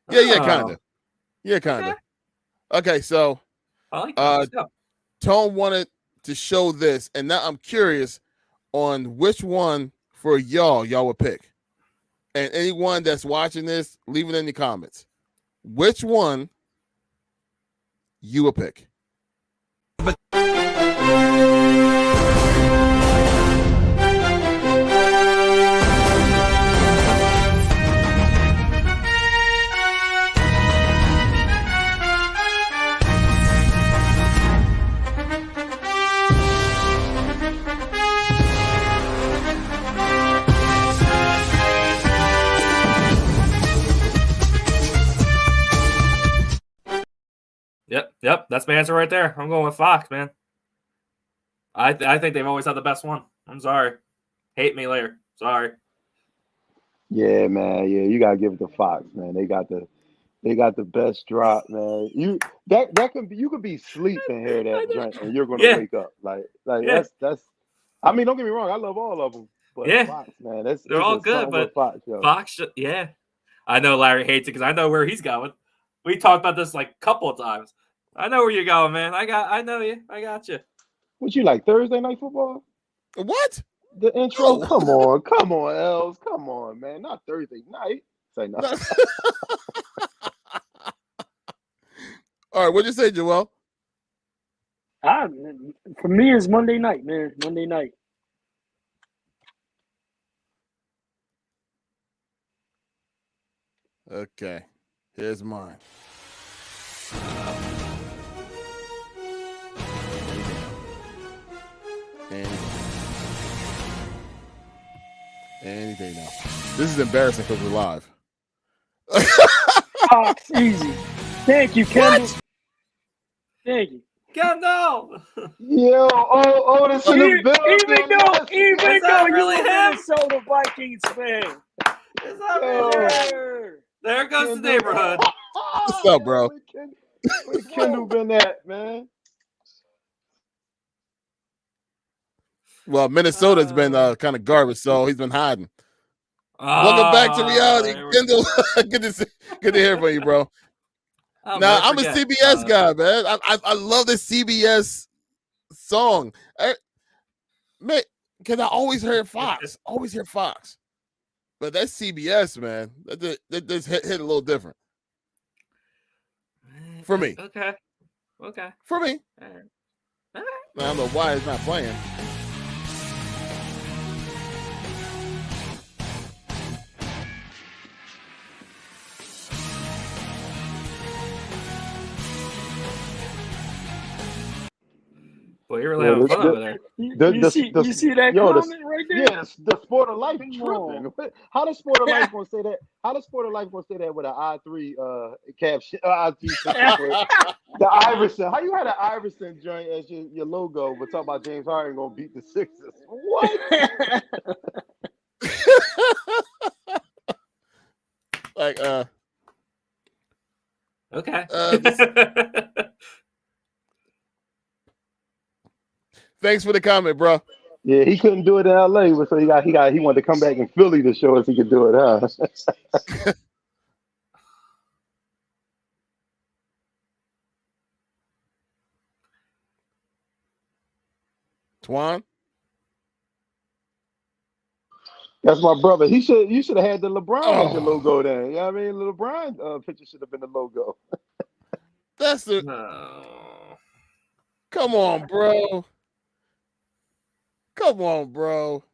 B: day?
A: Yeah, kind of. Yeah, kind of. Okay, so
B: I like that.
A: Tone wanted to show this, and now I'm curious on which one for y'all would pick. And anyone that's watching this, leave it in the comments. Which one you would pick?
B: Yep. That's my answer right there. I'm going with Fox, man. I think they've always had the best one. I'm sorry. Hate me later. Sorry.
D: Yeah, man. Yeah, you gotta give it to Fox, man. They got the best drop, man. You could be asleep and hear that joint, and you're gonna wake up. Like that's. I mean, don't get me wrong. I love all of them, but Fox, man,
B: they're all good. But
D: Fox, yo.
B: Fox, yeah. I know Larry hates it because I know where he's going. We talked about this like a couple of times. I know where you're going, man. I know you. I got you.
D: What you like, Thursday Night Football?
A: What?
D: The intro? No. Come on, Els. Come on, man. Not Thursday night. Say nothing.
A: All right, what'd you say, Joel?
C: For me, it's Monday night, man. Monday night.
A: Okay, here's mine. Any day now. This is embarrassing because we're live.
C: Fox, easy. Thank you, Kendall.
A: What?
C: Thank you.
B: Kendall!
D: Yo, Otis in the building.
C: Even though
B: really
C: you're
B: him?
C: a Minnesota Vikings fan.
B: Is that really? There goes the neighborhood.
A: What's up, bro?
D: Where Kendall been at, man?
A: Well, Minnesota's been kind of garbage, so he's been hiding. Welcome back to reality, Kendall. Good to hear from you, bro. Now I'm a CBS guy, man. I love the CBS song, man. Because I always heard Fox, but that's CBS, man. That just hit a little different for me.
B: Okay.
A: For me.
B: All right.
A: I don't know why it's not playing.
B: Boy, you're really having fun over there.
C: You see that comment right there?
D: Yes, the Sport of Life tripping. How does Sport of Life gonna say that? How does Sport of Life gonna say that with an I3 caption? The Iverson. How you had an Iverson joint as your logo, but talk about James Harden gonna beat the Sixers? What?
A: Like
B: Okay.
A: Thanks for the comment, bro.
D: Yeah, he couldn't do it in LA, so he wanted to come back in Philly to show us he could do it, huh?
A: Twan?
D: That's my brother. You should have had the LeBron as your logo then. You know what I mean? The LeBron picture should have been the logo.
A: That's the Come on, bro. Come on, bro.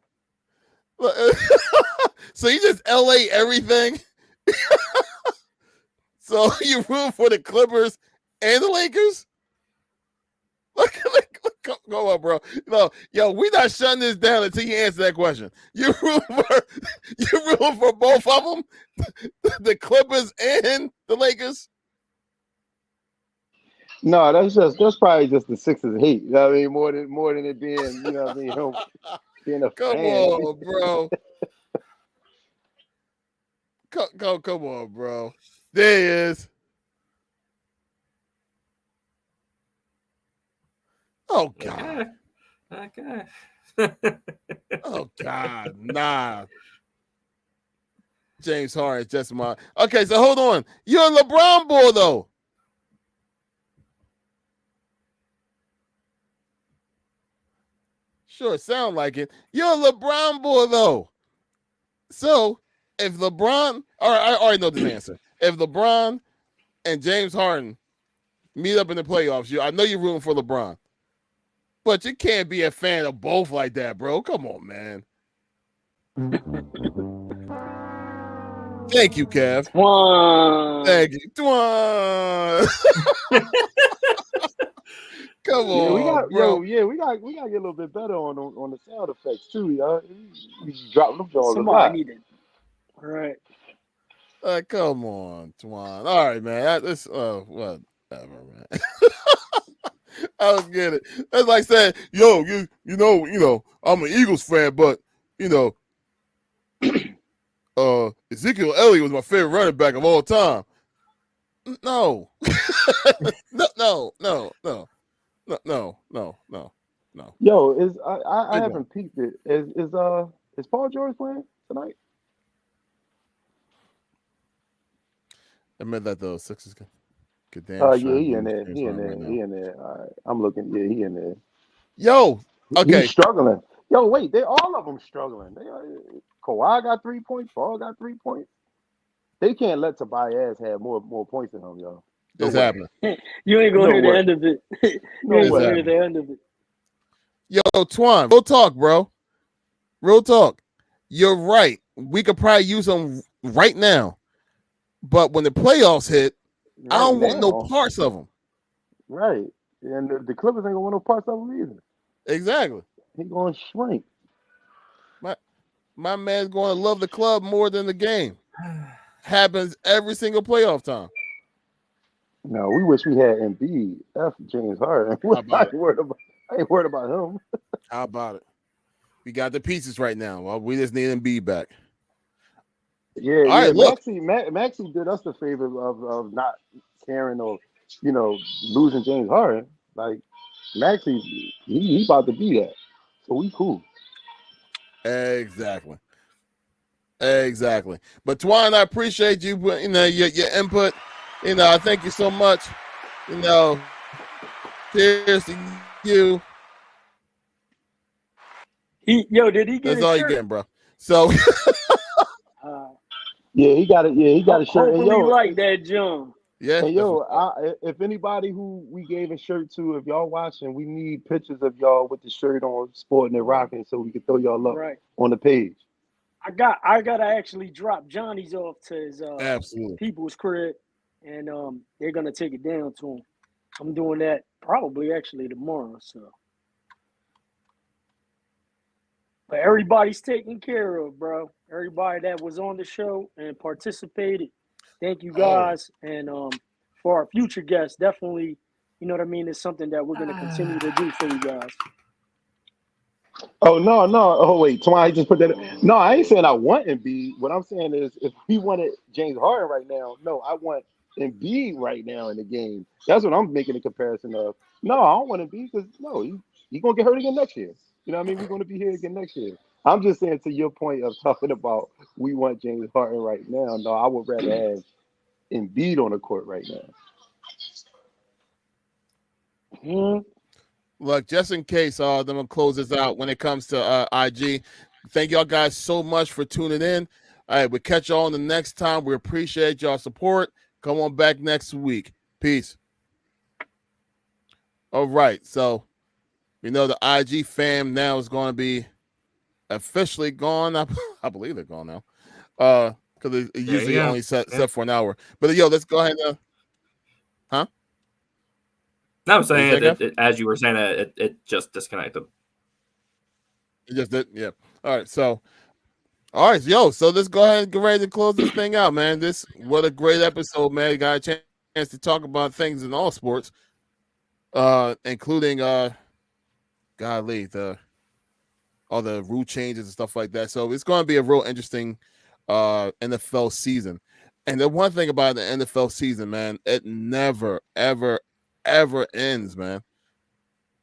A: So you just LA everything? So you root for the Clippers and the Lakers? Go on, bro. No, yo, we not shutting this down until you answer that question. You root for both of them, the Clippers and the Lakers?
D: No, that's probably just the Sixers hate. You know what I mean? More than it being, you know what I mean, him being a
A: Come
D: fan.
A: on, bro. Come on, bro. There he is. Oh God.
B: Okay.
A: Oh God. Nah. James Harden is just my. Okay, so hold on. You're a LeBron boy, though. Sure, sound like it. You're a LeBron boy, though. So if LeBron, all right, I already know this answer. If LeBron and James Harden meet up in the playoffs, I know you're rooting for LeBron, but you can't be a fan of both like that, bro. Come on, man. Thank you, Kev. Thank you, Twan. Come on,
D: we got
A: bro.
D: we got to get a little bit better on the sound effects too, y'all. We dropping them jaws a
C: Somebody
D: lot.
C: needed. All right.
A: Come on, Twan. All right, man. This whatever, man. I don't get it. That's like saying, yo, you know, I'm an Eagles fan, but you know, Ezekiel Elliott was my favorite running back of all time. No. No.
D: Yo, I haven't peeked it. Is Paul George playing tonight?
A: I meant that those Sixers could damn
D: Yeah,
A: sure
D: he in there.
A: James
D: He in
A: Harden
D: there.
A: right now.
D: He in there. All right. I'm looking. Yeah, he in there.
A: Yo, okay.
D: He's struggling. Yo, wait, they all of them struggling. Kawhi got 3 points. Paul got 3 points. They can't let Tobias have more points than him, yo.
A: It's happening.
C: You ain't gonna
D: No
C: hear
D: way.
C: the end of it. You
D: No
C: ain't
D: way.
C: gonna hear the end of it.
A: Yo, Twan, real talk, bro. Real talk. You're right. We could probably use them right now. But when the playoffs hit, I don't want no parts of them.
D: Right. And the Clippers ain't gonna want no parts of him either.
A: Exactly.
D: He gonna shrink.
A: My man's going to love the club more than the game. Happens every single playoff time.
D: No, we wish we had Embiid. That's James Harden. I ain't worried about him.
A: How about it? We got the pieces right now. Well, we just need Embiid back.
D: Yeah,
A: all right, look.
D: Maxey did us the favor of not caring or, losing James Harden. Like, Maxey, he about to be that. So we cool.
A: Exactly. But Twan, I appreciate you, your input. I thank you so much. Cheers to you.
C: Did he get
A: That's
C: his
A: all
C: shirt?
A: you getting, bro. So
D: yeah, he got it. Yeah, he got a shirt.
C: Hopefully, like that, John.
A: Yeah.
D: And if anybody who we gave a shirt to, if y'all watching, we need pictures of y'all with the shirt on, sporting and rocking, so we can throw y'all up on the page.
C: I gotta actually drop Johnny's off to his
A: absolutely
C: people's crib, and they're gonna take it down to him. I'm doing that probably actually tomorrow. So, but everybody's taken care of, bro. Everybody that was on the show and participated, thank you guys. And for our future guests, definitely, you know what I mean. It's something that we're gonna continue to do for you guys.
D: Oh no! Oh wait, Twan just put that. No, I ain't saying I want Embiid. What I'm saying is, if we wanted James Harden right now, no, I want Embiid right now in the game. That's what I'm making a comparison of. No, I don't want Embiid because he's gonna get hurt again next year. You know what I mean? We're gonna be here again next year. I'm just saying to your point of talking about we want James Harden right now. No, I would rather have Embiid on the court right now.
A: Look, just in case, I'm gonna close this out when it comes to IG. Thank y'all guys so much for tuning in. All right, we'll catch y'all on the next time. We appreciate y'all support. Come on back next week. Peace. All right. So we know the IG fam now is going to be officially gone. I believe they're gone now. Because it usually only set for an hour. But yo, let's go ahead. Huh?
B: No, I'm saying as you were saying it just disconnected.
A: It just did, yeah. All right, so yo, so let's go ahead and get ready to close this thing out, man. What a great episode, man. You got a chance to talk about things in all sports, including all the rule changes and stuff like that. So it's going to be a real interesting NFL season. And the one thing about the NFL season, man, it never, ever, ever ends, man.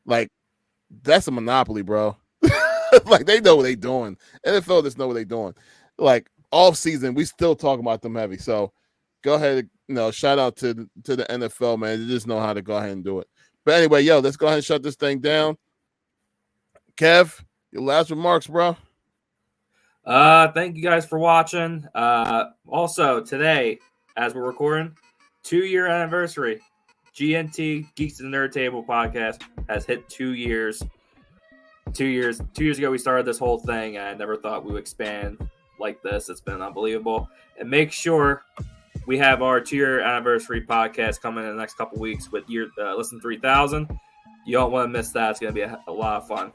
A: Like, that's a monopoly, bro. Like, they know what they're doing. NFL just know what they're doing. Like, off season, we still talk about them heavy. So go ahead, shout out to the NFL, man. They just know how to go ahead and do it. But anyway, yo, let's go ahead and shut this thing down. Kev, your last remarks, bro.
B: Thank you guys for watching. Also today, as we're recording, 2-year anniversary. GNT Geeks to the Nerd Table podcast has hit 2 years. 2 years ago, we started this whole thing, and I never thought we would expand like this. It's been unbelievable. And make sure we have our 2-year anniversary podcast coming in the next couple weeks with Listen 3000. You don't want to miss that. It's going to be a lot of fun.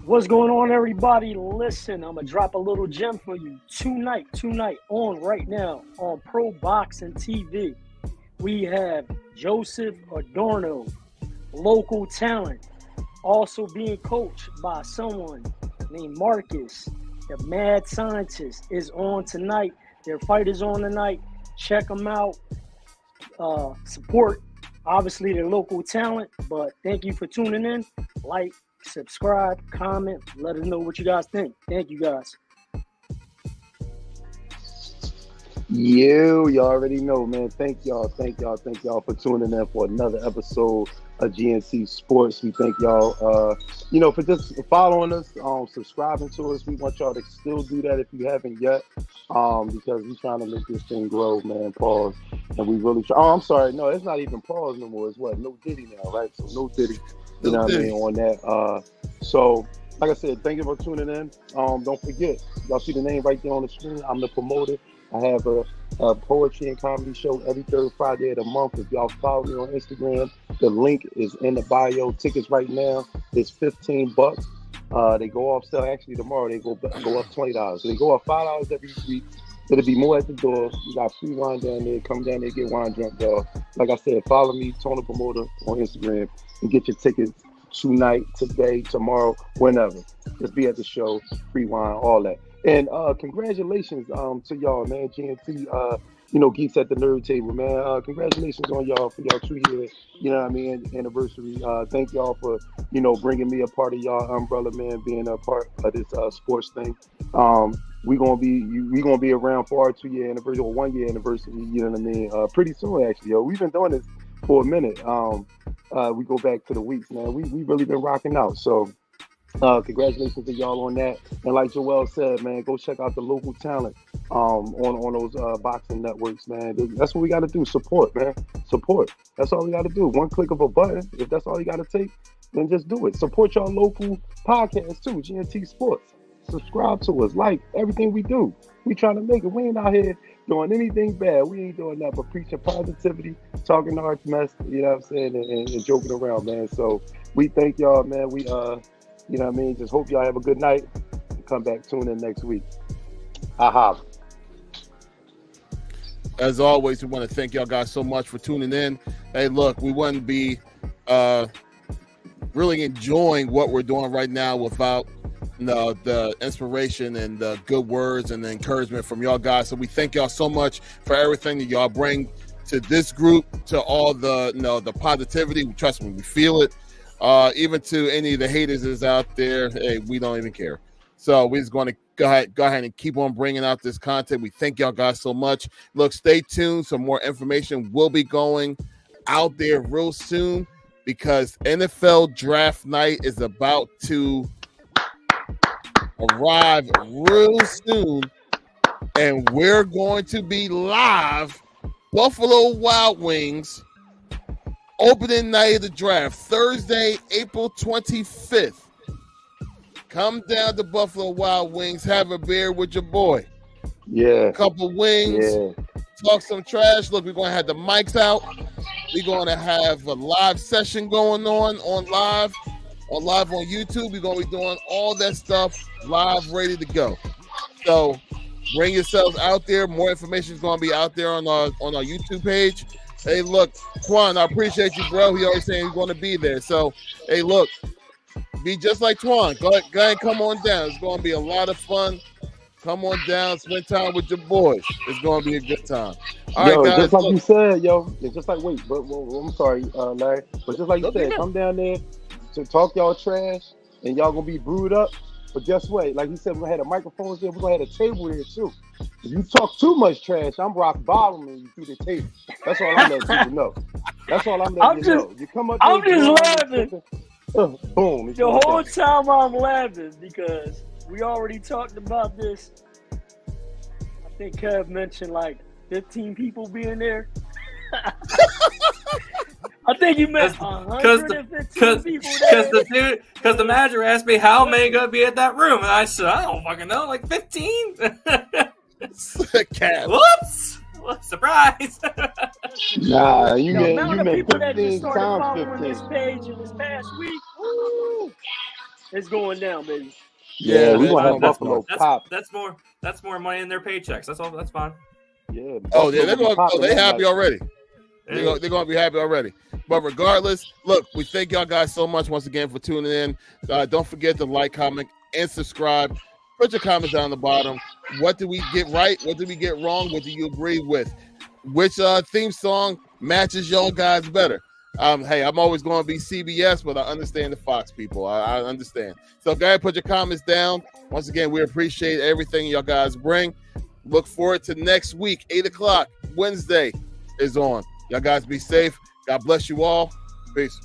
C: What's going on, everybody? Listen, I'm going to drop a little gem for you. Tonight, on right now, on Pro Boxing TV, we have Joseph Adorno, local talent, also being coached by someone named Marcus. The mad scientist is on tonight. Their fight is on tonight. Check them out. Support, obviously, their local talent. But thank you for tuning in. Like, subscribe, comment, let us know what you guys think. Thank you, guys.
D: You already know, man. Thank y'all for tuning in for another episode of GNT Sports. We thank y'all, for just following us, subscribing to us. We want y'all to still do that if you haven't yet, because we're trying to make this thing grow, man. Pause. And we really try. Oh, I'm sorry. No, it's not even pause no more. It's what? No Diddy now, right? So no Diddy. You know what I mean on that. So like I said, thank you for tuning in. Don't forget, y'all see the name right there on the screen. I'm the promoter. I have a poetry and comedy show every third Friday of the month. If y'all follow me on Instagram, the link is in the bio. Tickets right now is $15. They go off sale actually tomorrow. They go up $20. So they go up $5 every week. It'll be more at the door. You got free wine down there. Come down there, get wine drunk, y'all. Like I said, follow me, Tony Promoter, on Instagram, and get your tickets tonight, today, tomorrow, whenever. Just be at the show, free wine, all that. And congratulations to y'all, man. GNT, Geeks at the Nerd Table, man. Congratulations on y'all for y'all 2-year, anniversary. Thank y'all for, bringing me a part of y'all umbrella, man, being a part of this sports thing. We're gonna be around for our 2-year anniversary or 1-year anniversary, you know what I mean? Pretty soon, actually, yo. We've been doing this for a minute. We go back to the weeks, man. We really been rocking out. So congratulations to y'all on that. And like Joel said, man, go check out the local talent on those boxing networks, man. That's what we got to do. Support, man. Support. That's all we got to do. One click of a button. If that's all you got to take, then just do it. Support y'all local podcast too, GNT Sports. Subscribe to us. Like everything we do. We trying to make it. We ain't out here doing anything bad. We ain't doing that but preaching positivity, talking our mess, you know what I'm saying, and joking around, man. So we thank y'all, man. We just hope y'all have a good night and come back, tune in next week. Aha.
A: As always, we want to thank y'all guys so much for tuning in. Hey, look, we wouldn't be really enjoying what we're doing right now without the inspiration and the good words and the encouragement from y'all guys. So we thank y'all so much for everything that y'all bring to this group, to all the positivity. Trust me, we feel it. Even to any of the haters that's out there, hey, we don't even care. So we're just going to go ahead and keep on bringing out this content. We thank y'all guys so much. Look, stay tuned. Some more information will be going out there real soon because NFL draft night is about to arrive real soon, and we're going to be live Buffalo Wild Wings opening night of the draft, Thursday, April 25th. Come down to Buffalo Wild Wings, have a beer with your boy.
D: Yeah.
A: A couple wings, talk some trash. Look, we're going to have the mics out. We're going to have a live session going on live on YouTube. We're going to be doing all that stuff live, ready to go. So bring yourselves out there. More information is going to be out there on our YouTube page. Hey, look, Twan, I appreciate you, bro. He always saying he's going to be there. So, hey, look, be just like Twan. Go ahead and come on down. It's going to be a lot of fun. Come on down, spend time with your boys. It's going to be a good time. All right, guys.
D: Just like you said, it's just like, I'm sorry, Larry, but just like you said, come down there to talk y'all trash, and y'all going to be brewed up. But guess what? Like he said, we're going to have the microphones there. We're going to have a table there, too. If you talk too much trash, I'm rock bottoming you through the table. That's all I'm letting people know. That's all I'm letting you know. You come up there,
C: I'm just laughing.
D: Boom.
C: The whole time I'm laughing because we already talked about this. I think Kev mentioned like 15 people being there. I think you meant 115 people there.
B: Because the manager asked me how many gonna be at that room, and I said I don't fucking know, like 15. Whoops! Surprise!
D: Nah, you
C: the
D: meant
C: amount of people that just
D: 15
C: started following
D: times
C: this
D: 15.
C: page in this past week, woo, it's going down, baby.
D: Yeah, we're gonna have Buffalo pop.
B: That's more money in their paychecks. That's all. That's fine.
D: Yeah.
A: Oh, yeah, they're going. Oh, they happy already.
B: Yeah.
A: They're going to be happy already. But regardless, look, we thank y'all guys so much once again for tuning in. Don't forget to like, comment, and subscribe. Put your comments down the bottom. What did we get right? What did we get wrong? What do you agree with? Which theme song matches y'all guys better? Hey, I'm always going to be CBS, but I understand the Fox people. I understand. So go ahead, put your comments down. Once again, we appreciate everything y'all guys bring. Look forward to next week, 8 o'clock, Wednesday is on. Y'all guys be safe. God bless you all. Peace.